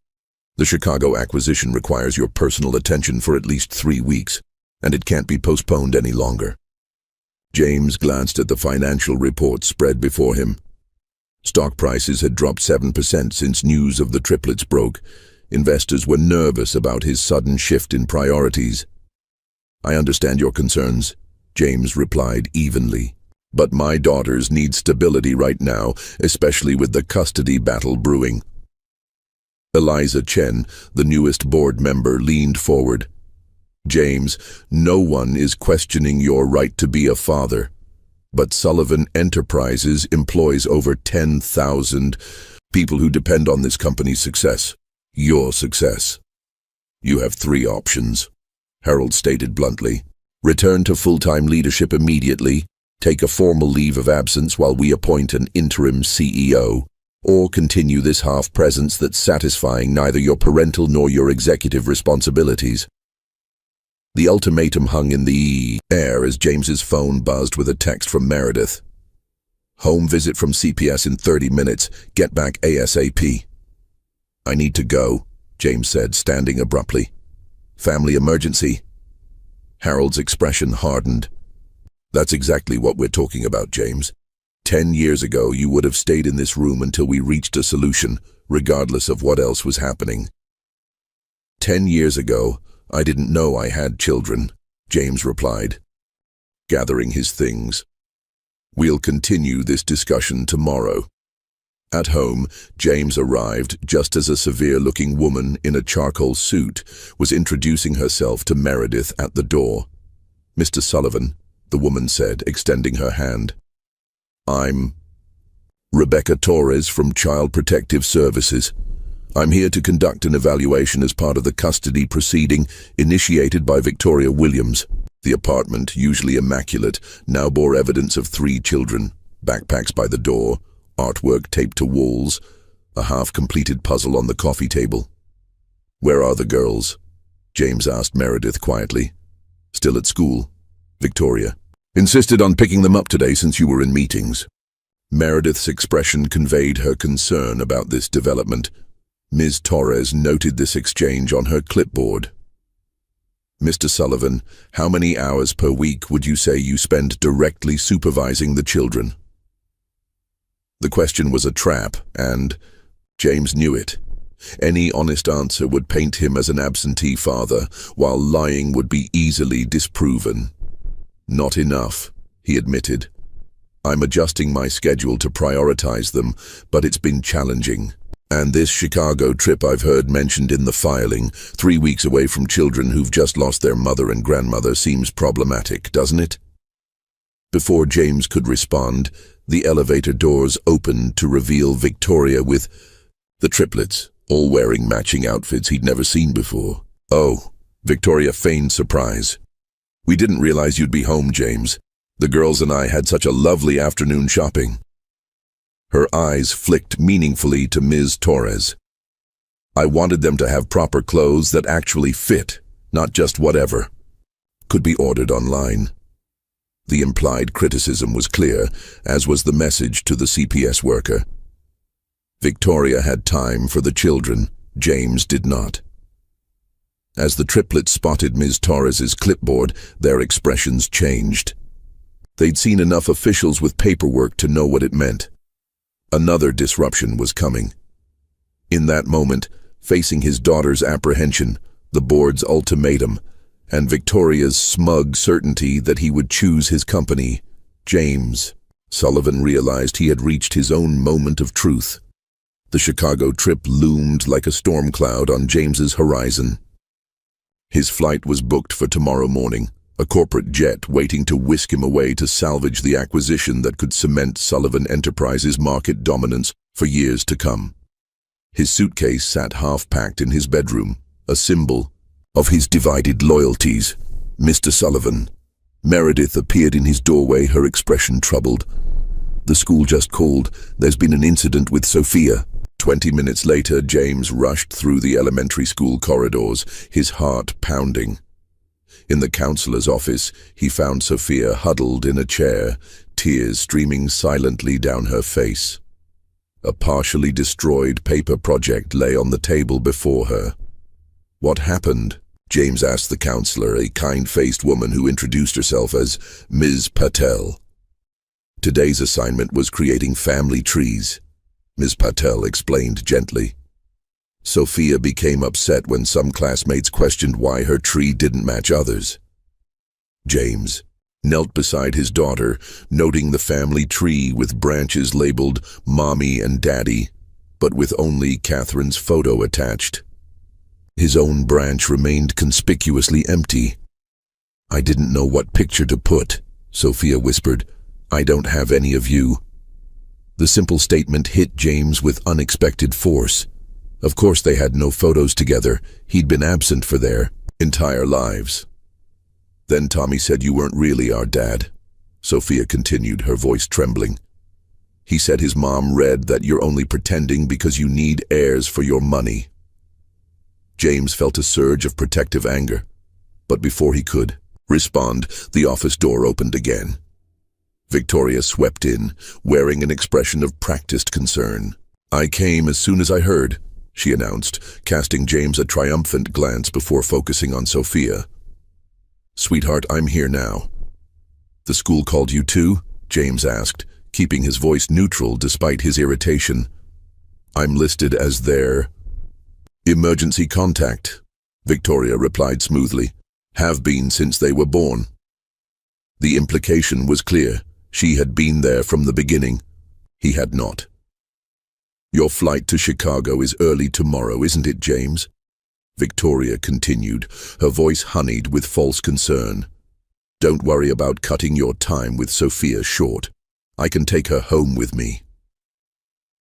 The Chicago acquisition requires your personal attention for at least 3 weeks, and it can't be postponed any longer. James glanced at the financial reports spread before him. Stock prices had dropped 7% since news of the triplets broke. Investors were nervous about his sudden shift in priorities. "I understand your concerns," James replied evenly. "But my daughters need stability right now, especially with the custody battle brewing." Eliza Chen, the newest board member, leaned forward. "James, no one is questioning your right to be a father. But Sullivan Enterprises employs over 10,000 people who depend on this company's success. Your success. You have 3 options," Harold stated bluntly. "Return to full-time leadership immediately, take a formal leave of absence while we appoint an interim CEO, or continue this half-presence that's satisfying neither your parental nor your executive responsibilities." The ultimatum hung in the air as James's phone buzzed with a text from Meredith. "Home visit from CPS in 30 minutes. Get back ASAP." "I need to go," James said, standing abruptly. "Family emergency." Harold's expression hardened. "That's exactly what we're talking about, James. 10 years ago, you would have stayed in this room until we reached a solution, regardless of what else was happening." 10 years ago, I didn't know I had children," James replied, gathering his things. "We'll continue this discussion tomorrow." At home, James arrived just as a severe-looking woman in a charcoal suit was introducing herself to Meredith at the door. "Mr. Sullivan," the woman said, extending her hand. "I'm Rebecca Torres from Child Protective Services. I'm here to conduct an evaluation as part of the custody proceeding initiated by Victoria Williams." The apartment, usually immaculate, now bore evidence of 3 children, backpacks by the door, artwork taped to walls, a half-completed puzzle on the coffee table. "Where are the girls?" James asked Meredith quietly. "Still at school." Victoria insisted on picking them up today since you were in meetings. Meredith's expression conveyed her concern about this development. Ms. Torres noted this exchange on her clipboard. "Mr. Sullivan, how many hours per week would you say you spend directly supervising the children?" The question was a trap, and James knew it. Any honest answer would paint him as an absentee father, while lying would be easily disproven. "Not enough," he admitted. "I'm adjusting my schedule to prioritize them, but it's been challenging. And this Chicago trip I've heard mentioned in the filing, 3 weeks away from children who've just lost their mother and grandmother, seems problematic, doesn't it?" Before James could respond, the elevator doors opened to reveal Victoria with the triplets, all wearing matching outfits he'd never seen before. "Oh," Victoria feigned surprise. "We didn't realize you'd be home, James. The girls and I had such a lovely afternoon shopping." Her eyes flicked meaningfully to Ms. Torres. "I wanted them to have proper clothes that actually fit, not just whatever. Could be ordered online." The implied criticism was clear, as was the message to the CPS worker. Victoria had time for the children. James did not. As the triplets spotted Ms. Torres's clipboard, their expressions changed. They'd seen enough officials with paperwork to know what it meant. Another disruption was coming. In that moment, facing his daughter's apprehension, the board's ultimatum, and Victoria's smug certainty that he would choose his company, James Sullivan realized he had reached his own moment of truth. The Chicago trip loomed like a storm cloud on James's horizon. His flight was booked for tomorrow morning, a corporate jet waiting to whisk him away to salvage the acquisition that could cement Sullivan Enterprises' market dominance for years to come. His suitcase sat half-packed in his bedroom, a symbol of his divided loyalties. "Mr. Sullivan." Meredith appeared in his doorway, her expression troubled. "The school just called. There's been an incident with Sophia." 20 minutes later, James rushed through the elementary school corridors, his heart pounding. In the counselor's office, he found Sophia huddled in a chair, tears streaming silently down her face. A partially destroyed paper project lay on the table before her. "What happened?" James asked the counselor, a kind-faced woman who introduced herself as Ms. Patel. Today's assignment was creating family trees, Ms. Patel explained gently. Sophia became upset when some classmates questioned why her tree didn't match others. James knelt beside his daughter, noting the family tree with branches labeled Mommy and Daddy, but with only Catherine's photo attached. His own branch remained conspicuously empty. "I didn't know what picture to put," Sophia whispered. "I don't have any of you." The simple statement hit James with unexpected force. Of course they had no photos together. He'd been absent for their entire lives. "Then Tommy said you weren't really our dad," Sophia continued, her voice trembling. "He said his mom read that you're only pretending because you need heirs for your money." James felt a surge of protective anger, but before he could respond, the office door opened again. Victoria swept in, wearing an expression of practiced concern. "I came as soon as I heard," she announced, casting James a triumphant glance before focusing on Sophia. "Sweetheart, I'm here now." "The school called you too?" James asked, keeping his voice neutral despite his irritation. "I'm listed as their emergency contact," Victoria replied smoothly. "Have been since they were born." The implication was clear. She had been there from the beginning. He had not. "Your flight to Chicago is early tomorrow, isn't it, James?" Victoria continued, her voice honeyed with false concern. "Don't worry about cutting your time with Sophia short. I can take her home with me."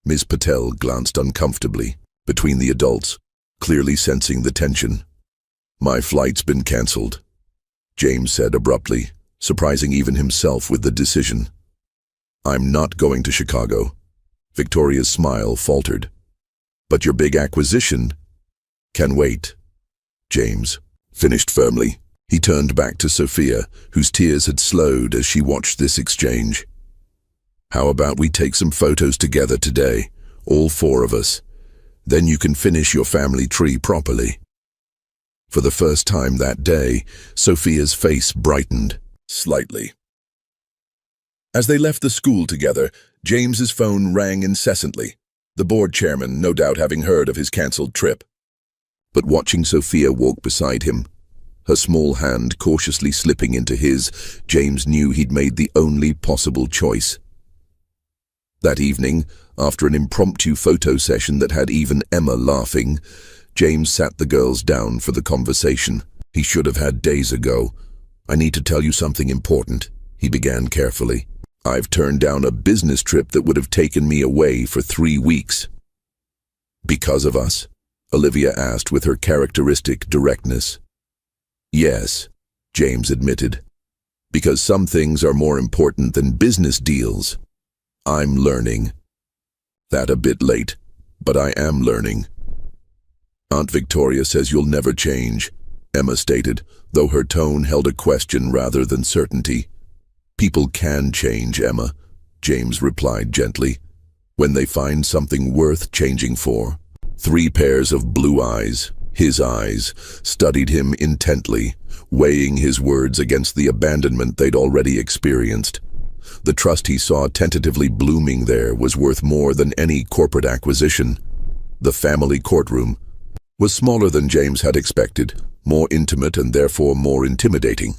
Ms. Patel glanced uncomfortably between the adults, clearly sensing the tension. "My flight's been cancelled," James said abruptly, surprising even himself with the decision. "I'm not going to Chicago." Victoria's smile faltered. "But your big acquisition can wait," James finished firmly. He turned back to Sophia, whose tears had slowed as she watched this exchange. "How about we take some photos together today, all four of us? Then you can finish your family tree properly." For the first time that day, Sophia's face brightened slightly. As they left the school together, James's phone rang incessantly, the board chairman no doubt having heard of his cancelled trip. But watching Sophia walk beside him, her small hand cautiously slipping into his, James knew he'd made the only possible choice. That evening, after an impromptu photo session that had even Emma laughing, James sat the girls down for the conversation he should have had days ago. "I need to tell you something important," he began carefully. "I've turned down a business trip that would have taken me away for 3 weeks." "Because of us?" Olivia asked with her characteristic directness. "Yes," James admitted. "Because some things are more important than business deals. I'm learning. That a bit late, but I am learning." "Aunt Victoria says you'll never change," Emma stated, though her tone held a question rather than certainty. "People can change, Emma," James replied gently, "when they find something worth changing for." 3 pairs of blue eyes, his eyes, studied him intently, weighing his words against the abandonment they'd already experienced. The trust he saw tentatively blooming there was worth more than any corporate acquisition. The family courtroom was smaller than James had expected, more intimate and therefore more intimidating.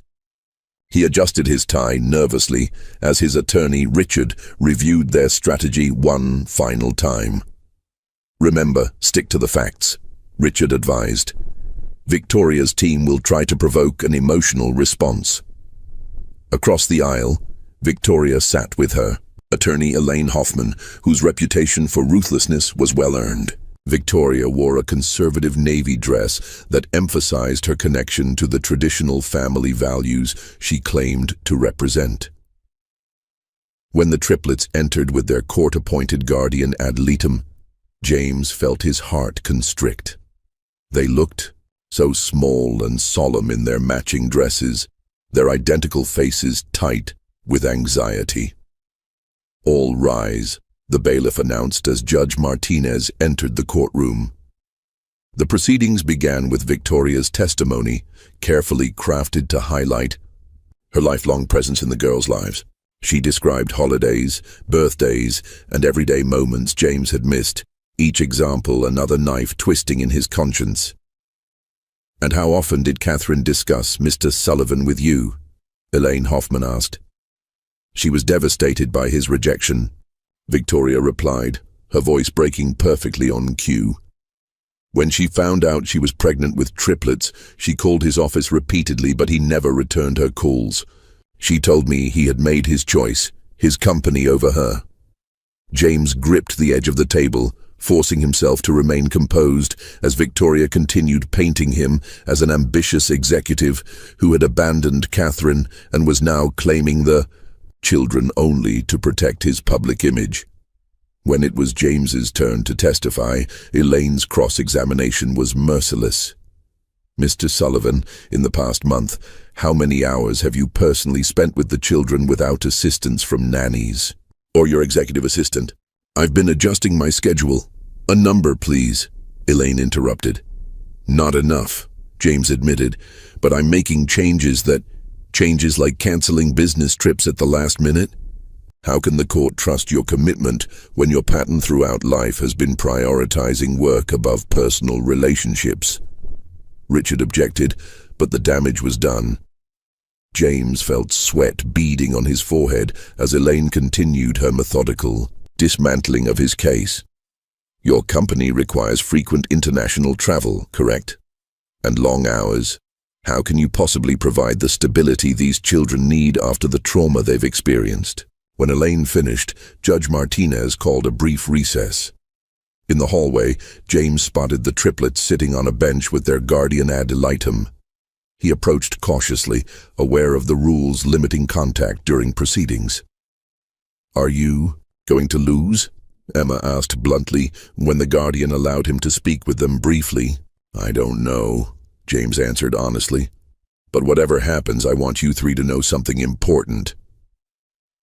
He adjusted his tie nervously as his attorney, Richard, reviewed their strategy one final time. "Remember, stick to the facts," Richard advised. "Victoria's team will try to provoke an emotional response." Across the aisle, Victoria sat with her, attorney Elaine Hoffman, whose reputation for ruthlessness was well earned. Victoria wore a conservative navy dress that emphasized her connection to the traditional family values she claimed to represent. When the triplets entered with their court-appointed guardian ad litem, James felt his heart constrict. They looked so small and solemn in their matching dresses, their identical faces tight with anxiety. "All rise," the bailiff announced as Judge Martinez entered the courtroom. The proceedings began with Victoria's testimony, carefully crafted to highlight her lifelong presence in the girls' lives. She described holidays, birthdays, and everyday moments James had missed, each example another knife twisting in his conscience. "And how often did Catherine discuss Mr. Sullivan with you?" Elaine Hoffman asked. She was devastated by his rejection. Victoria replied, her voice breaking perfectly on cue. "When she found out she was pregnant with triplets, she called his office repeatedly, but he never returned her calls. She told me he had made his choice, his company over her." James gripped the edge of the table, forcing himself to remain composed as Victoria continued painting him as an ambitious executive who had abandoned Catherine and was now claiming the children only to protect his public image. When it was James's turn to testify, Elaine's cross-examination was merciless. "Mr. Sullivan, in the past month, how many hours have you personally spent with the children without assistance from nannies or your executive assistant?" "I've been adjusting my schedule." "A number, please," Elaine interrupted. "Not enough," James admitted, "but I'm making changes like canceling business trips at the last minute. How can the court trust your commitment when your pattern throughout life has been prioritizing work above personal relationships?" Richard objected, but the damage was done. James felt sweat beading on his forehead as Elaine continued her methodical dismantling of his case. "Your company requires frequent international travel, correct? And long hours. How can you possibly provide the stability these children need after the trauma they've experienced?" When Elaine finished, Judge Martinez called a brief recess. In the hallway, James spotted the triplets sitting on a bench with their guardian ad litem. He approached cautiously, aware of the rules limiting contact during proceedings. "Are you going to lose?" Emma asked bluntly when the guardian allowed him to speak with them briefly. "I don't know," James answered honestly. "But whatever happens, I want you three to know something important."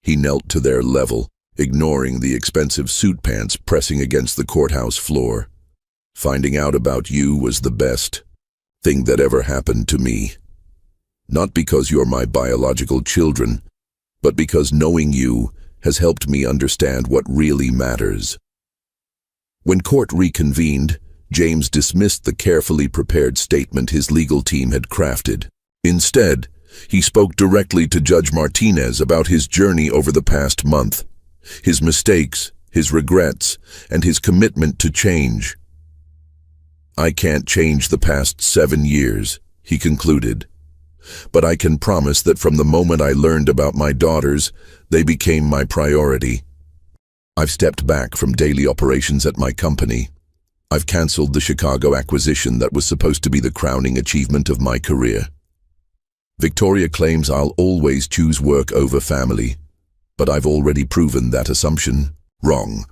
He knelt to their level, ignoring the expensive suit pants pressing against the courthouse floor. "Finding out about you was the best thing that ever happened to me. Not because you're my biological children, but because knowing you has helped me understand what really matters." When court reconvened, James dismissed the carefully prepared statement his legal team had crafted. Instead, he spoke directly to Judge Martinez about his journey over the past month, his mistakes, his regrets, and his commitment to change. "I can't change the past 7 years," he concluded. "But I can promise that from the moment I learned about my daughters, they became my priority. I've stepped back from daily operations at my company. I've canceled the Chicago acquisition that was supposed to be the crowning achievement of my career. Victoria claims I'll always choose work over family, but I've already proven that assumption wrong."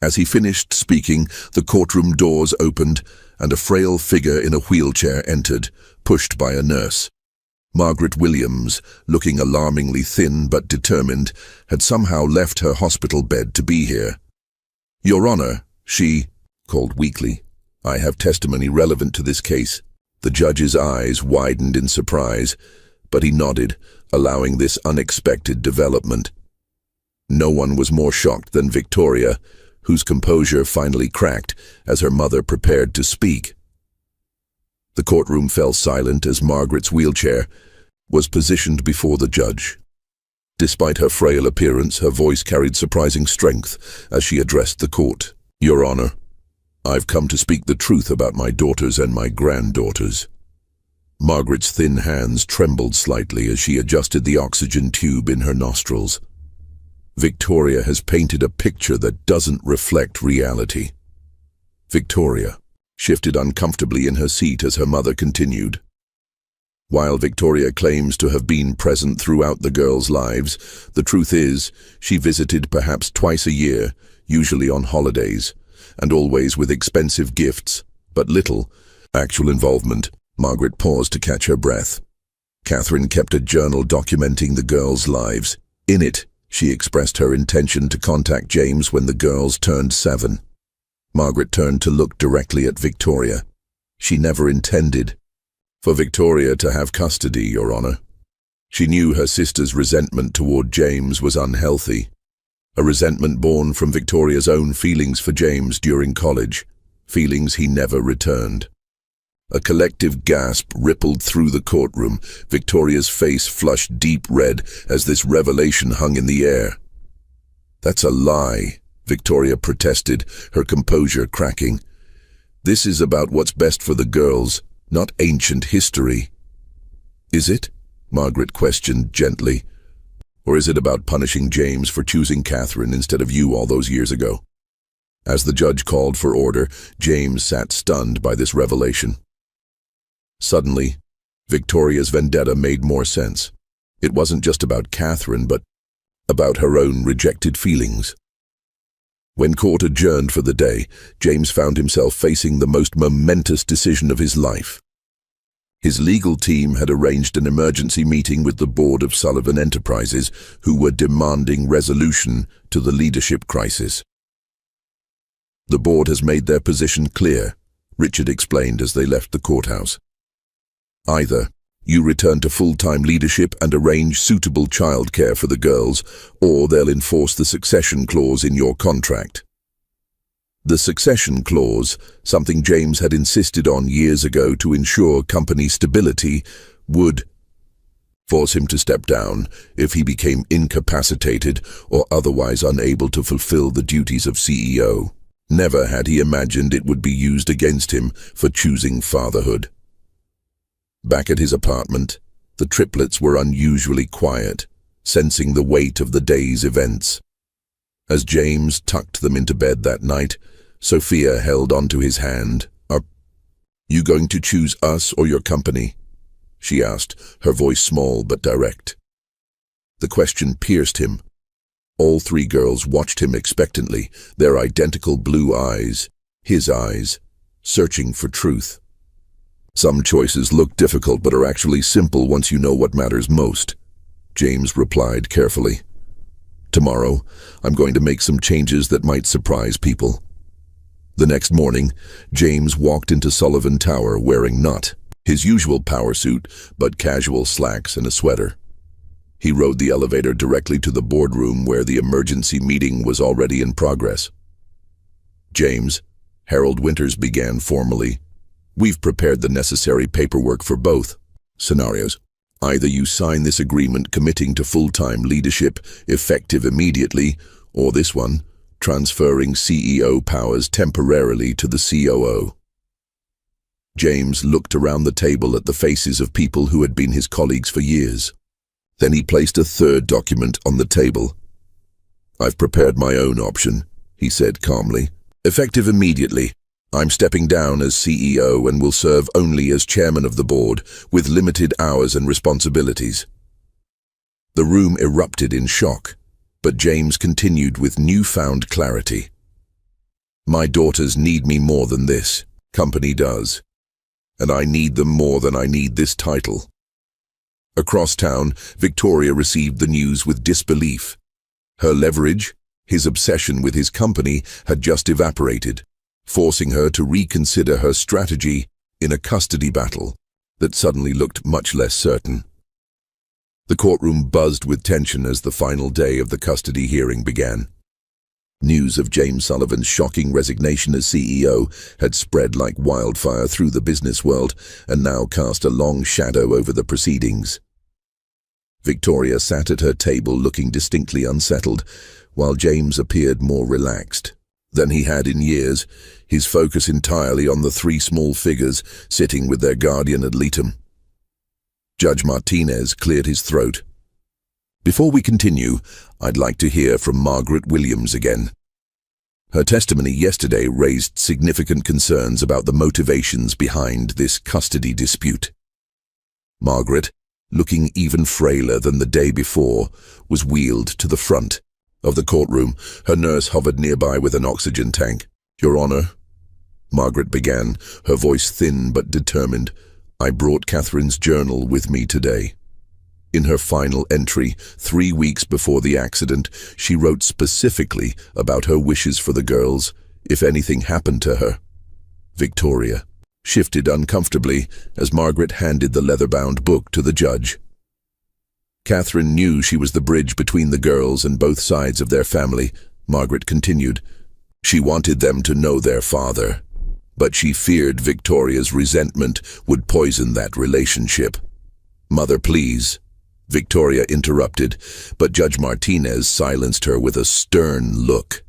As he finished speaking, the courtroom doors opened and a frail figure in a wheelchair entered, pushed by a nurse. Margaret Williams, looking alarmingly thin but determined, had somehow left her hospital bed to be here. "Your Honor," she called weakly, "I have testimony relevant to this case." The judge's eyes widened in surprise, but he nodded, allowing this unexpected development. No one was more shocked than Victoria, whose composure finally cracked as her mother prepared to speak. The courtroom fell silent as Margaret's wheelchair was positioned before the judge. Despite her frail appearance, her voice carried surprising strength as she addressed the court. "Your Honor, I've come to speak the truth about my daughters and my granddaughters." Margaret's thin hands trembled slightly as she adjusted the oxygen tube in her nostrils. "Victoria has painted a picture that doesn't reflect reality." Victoria shifted uncomfortably in her seat as her mother continued. "While Victoria claims to have been present throughout the girls' lives, the truth is she visited perhaps twice a year, usually on holidays, and always with expensive gifts, but little, Actual involvement. Margaret paused to catch her breath. Catherine kept a journal documenting the girls' lives. In it, she expressed her intention to contact James when the girls turned 7. Margaret turned to look directly at Victoria. She never intended for Victoria to have custody, Your Honor. She knew her sister's resentment toward James was unhealthy, a resentment born from Victoria's own feelings for James during college, feelings he never returned. A collective gasp rippled through the courtroom. Victoria's face flushed deep red as this revelation hung in the air. "That's a lie," Victoria protested, her composure cracking. "This is about what's best for the girls, not ancient history." "Is it?" Margaret questioned gently. "Or is it about punishing James for choosing Catherine instead of you all those years ago?" As the judge called for order, James sat stunned by this revelation. Suddenly, Victoria's vendetta made more sense. It wasn't just about Catherine, but about her own rejected feelings. When court adjourned for the day, James found himself facing the most momentous decision of his life. His legal team had arranged an emergency meeting with the board of Sullivan Enterprises, who were demanding resolution to the leadership crisis. "The board has made their position clear," Richard explained as they left the courthouse. "Either you return to full-time leadership and arrange suitable childcare for the girls, or they'll enforce the succession clause in your contract." The succession clause, something James had insisted on years ago to ensure company stability, would force him to step down if he became incapacitated or otherwise unable to fulfill the duties of CEO. Never had he imagined it would be used against him for choosing fatherhood. Back at his apartment, the triplets were unusually quiet, sensing the weight of the day's events. As James tucked them into bed that night, Sophia held onto his hand. "Are you going to choose us or your company?" she asked, her voice small but direct. The question pierced him. All 3 girls watched him expectantly, their identical blue eyes, his eyes, searching for truth. "Some choices look difficult but are actually simple once you know what matters most," James replied carefully. "Tomorrow, I'm going to make some changes that might surprise people." The next morning, James walked into Sullivan Tower wearing not his usual power suit, but casual slacks and a sweater. He rode the elevator directly to the boardroom where the emergency meeting was already in progress. "James," Harold Winters began formally, "we've prepared the necessary paperwork for both scenarios. Either you sign this agreement committing to full-time leadership, effective immediately, or this one, transferring CEO powers temporarily to the COO." James looked around the table at the faces of people who had been his colleagues for years. Then he placed a third document on the table. "I've prepared my own option," he said calmly. "Effective immediately. I'm stepping down as CEO and will serve only as chairman of the board, with limited hours and responsibilities." The room erupted in shock, but James continued with newfound clarity. "My daughters need me more than this, company does. And I need them more than I need this title." Across town, Victoria received the news with disbelief. Her leverage, his obsession with his company, had just evaporated, forcing her to reconsider her strategy in a custody battle that suddenly looked much less certain. The courtroom buzzed with tension as the final day of the custody hearing began. News of James Sullivan's shocking resignation as CEO had spread like wildfire through the business world and now cast a long shadow over the proceedings. Victoria sat at her table looking distinctly unsettled, while James appeared more relaxed than he had in years, his focus entirely on the 3 small figures sitting with their guardian ad litem. Judge Martinez cleared his throat. "Before we continue, I'd like to hear from Margaret Williams again. Her testimony yesterday raised significant concerns about the motivations behind this custody dispute." Margaret, looking even frailer than the day before, was wheeled to the front of the courtroom. Her nurse hovered nearby with an oxygen tank. "Your Honor, Margaret began, her voice thin but determined. "I brought Catherine's journal with me today." In her final entry, 3 weeks before the accident, she wrote specifically about her wishes for the girls, if anything happened to her. Victoria shifted uncomfortably as Margaret handed the leather-bound book to the judge. Catherine knew she was the bridge between the girls and both sides of their family. Margaret continued. She wanted them to know their father, but she feared Victoria's resentment would poison that relationship. "Mother, please," Victoria interrupted, but Judge Martinez silenced her with a stern look.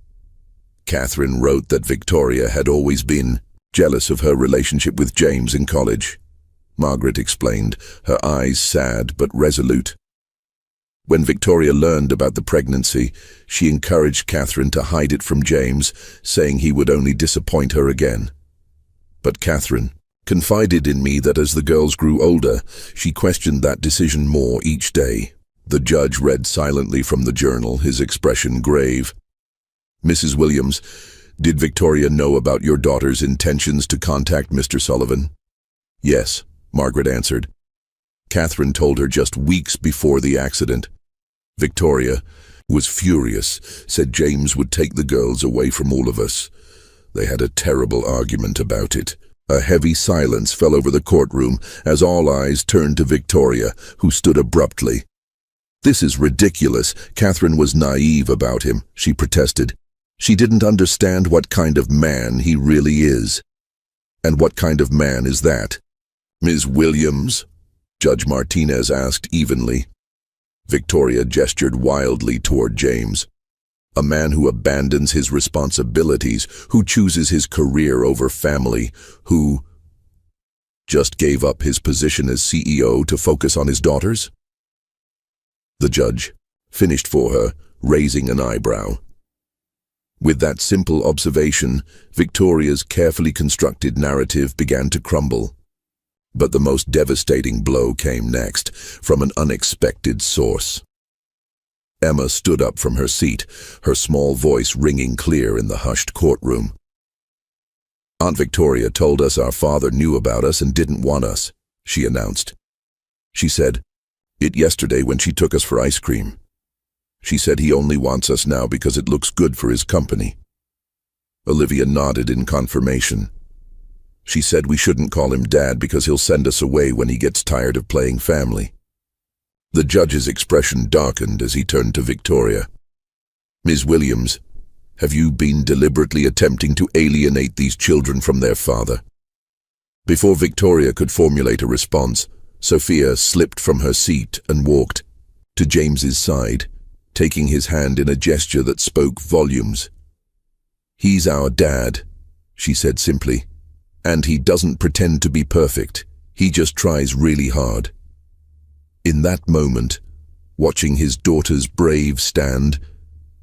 Catherine wrote that Victoria had always been jealous of her relationship with James in college. Margaret explained, her eyes sad but resolute. When Victoria learned about the pregnancy, she encouraged Catherine to hide it from James, saying he would only disappoint her again. But Catherine confided in me that as the girls grew older, she questioned that decision more each day. The judge read silently from the journal, his expression grave. "Mrs. Williams, did Victoria know about your daughter's intentions to contact Mr. Sullivan?" "Yes," Margaret answered. Catherine told her just weeks before the accident. Victoria was furious, said James would take the girls away from all of us. They had a terrible argument about it. A heavy silence fell over the courtroom as all eyes turned to Victoria, who stood abruptly. "This is ridiculous." Catherine was naive about him, she protested. She didn't understand what kind of man he really is. "And what kind of man is that?" "Ms. Williams?" Judge Martinez asked evenly. Victoria gestured wildly toward James. "A man who abandons his responsibilities, who chooses his career over family, who just gave up his position as CEO to focus on his daughters?" The judge finished for her, raising an eyebrow. With that simple observation, Victoria's carefully constructed narrative began to crumble. But the most devastating blow came next, from an unexpected source. Emma stood up from her seat, her small voice ringing clear in the hushed courtroom. "Aunt Victoria told us our father knew about us and didn't want us," she announced. "She said it yesterday when she took us for ice cream. She said he only wants us now because it looks good for his company." Olivia nodded in confirmation. "She said we shouldn't call him Dad because he'll send us away when he gets tired of playing family." The judge's expression darkened as he turned to Victoria. "Ms. Williams, have you been deliberately attempting to alienate these children from their father?" Before Victoria could formulate a response, Sophia slipped from her seat and walked to James's side, taking his hand in a gesture that spoke volumes. "He's our dad," she said simply. "And he doesn't pretend to be perfect. He just tries really hard." In that moment, watching his daughter's brave stand,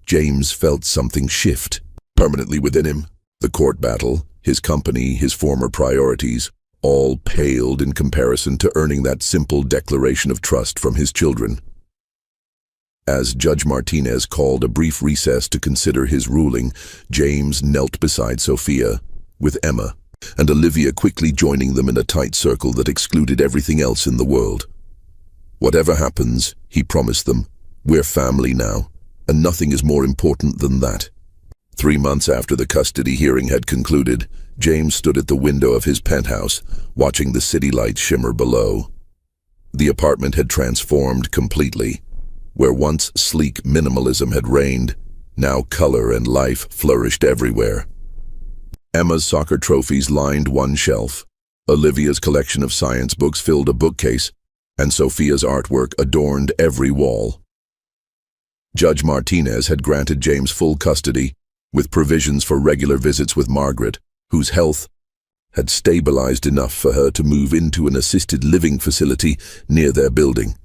James felt something shift permanently within him. The court battle, his company, his former priorities, all paled in comparison to earning that simple declaration of trust from his children. As Judge Martinez called a brief recess to consider his ruling, James knelt beside Sophia, with Emma and Olivia quickly joining them in a tight circle that excluded everything else in the world. "Whatever happens," he promised them, "we're family now, and nothing is more important than that." 3 months after the custody hearing had concluded, James stood at the window of his penthouse, watching the city lights shimmer below. The apartment had transformed completely. Where once sleek minimalism had reigned, now color and life flourished everywhere. Emma's soccer trophies lined one shelf, Olivia's collection of science books filled a bookcase, and Sophia's artwork adorned every wall. Judge Martinez had granted James full custody, with provisions for regular visits with Margaret, whose health had stabilized enough for her to move into an assisted living facility near their building.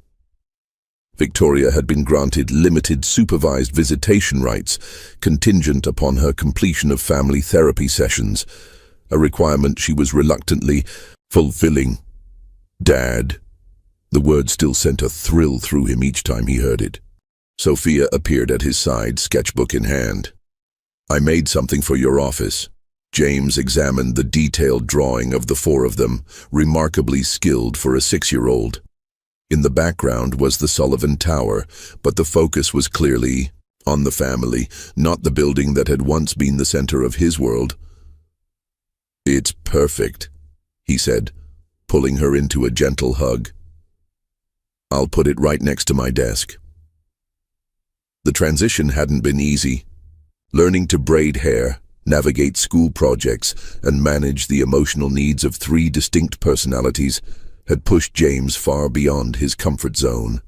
Victoria had been granted limited supervised visitation rights, contingent upon her completion of family therapy sessions, a requirement she was reluctantly fulfilling. "Dad." The word still sent a thrill through him each time he heard it. Sophia appeared at his side, sketchbook in hand. "I made something for your office." James examined the detailed drawing of the four of them, remarkably skilled for a 6-year-old. In the background was the Sullivan Tower, but the focus was clearly on the family, not the building that had once been the center of his world. "It's perfect," he said, pulling her into a gentle hug. "I'll put it right next to my desk." The transition hadn't been easy. Learning to braid hair, navigate school projects, and manage the emotional needs of 3 distinct personalities had pushed James far beyond his comfort zone.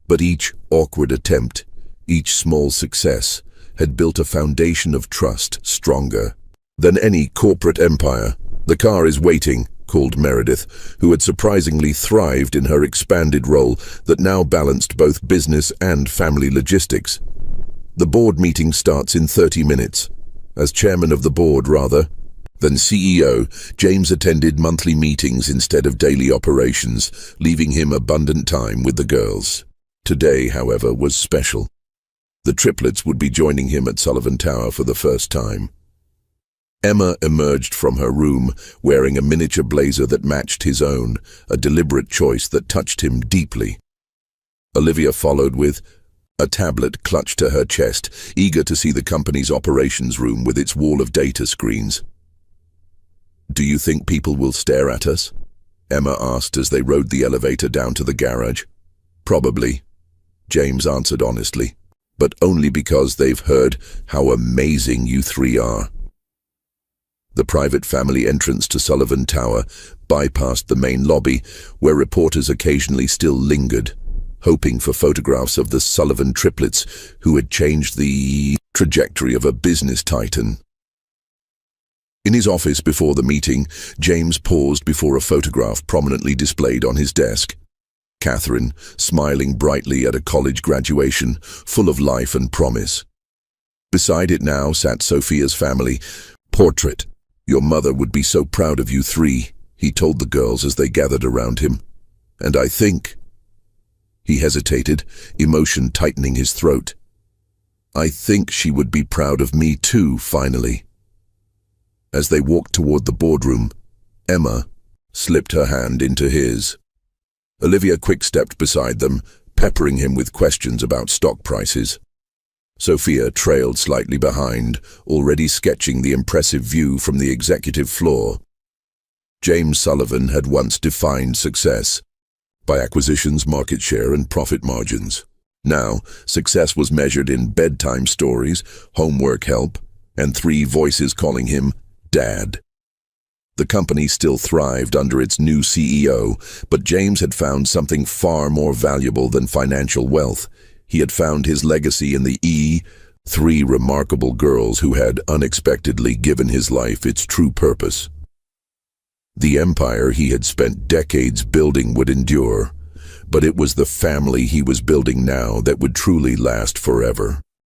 But each awkward attempt, each small success, had built a foundation of trust stronger than any corporate empire. "The car is waiting," called Meredith, who had surprisingly thrived in her expanded role that now balanced both business and family logistics. "The board meeting starts in 30 minutes. As chairman of the board, rather than CEO, James attended monthly meetings instead of daily operations, leaving him abundant time with the girls. Today, however, was special. The triplets would be joining him at Sullivan Tower for the first time. Emma emerged from her room, wearing a miniature blazer that matched his own, a deliberate choice that touched him deeply. Olivia followed with a tablet clutched to her chest, eager to see the company's operations room with its wall of data screens. "Do you think people will stare at us?" Emma asked as they rode the elevator down to the garage. "Probably," James answered honestly, "but only because they've heard how amazing you 3 are." The private family entrance to Sullivan Tower bypassed the main lobby, where reporters occasionally still lingered, hoping for photographs of the Sullivan triplets who had changed the trajectory of a business titan. In his office before the meeting, James paused before a photograph prominently displayed on his desk. Catherine, smiling brightly at a college graduation, full of life and promise. Beside it now sat Sophia's family portrait. "Your mother would be so proud of you 3, he told the girls as they gathered around him. "And I think—" He hesitated, emotion tightening his throat. "I think she would be proud of me too, finally." As they walked toward the boardroom, Emma slipped her hand into his. Olivia quick-stepped beside them, peppering him with questions about stock prices. Sophia trailed slightly behind, already sketching the impressive view from the executive floor. James Sullivan had once defined success by acquisitions, market share, and profit margins. Now, success was measured in bedtime stories, homework help, and 3 voices calling him Dad. The company still thrived under its new CEO, but James had found something far more valuable than financial wealth. He had found his legacy in the 3 remarkable girls who had unexpectedly given his life its true purpose. The empire he had spent decades building would endure, but it was the family he was building now that would truly last forever.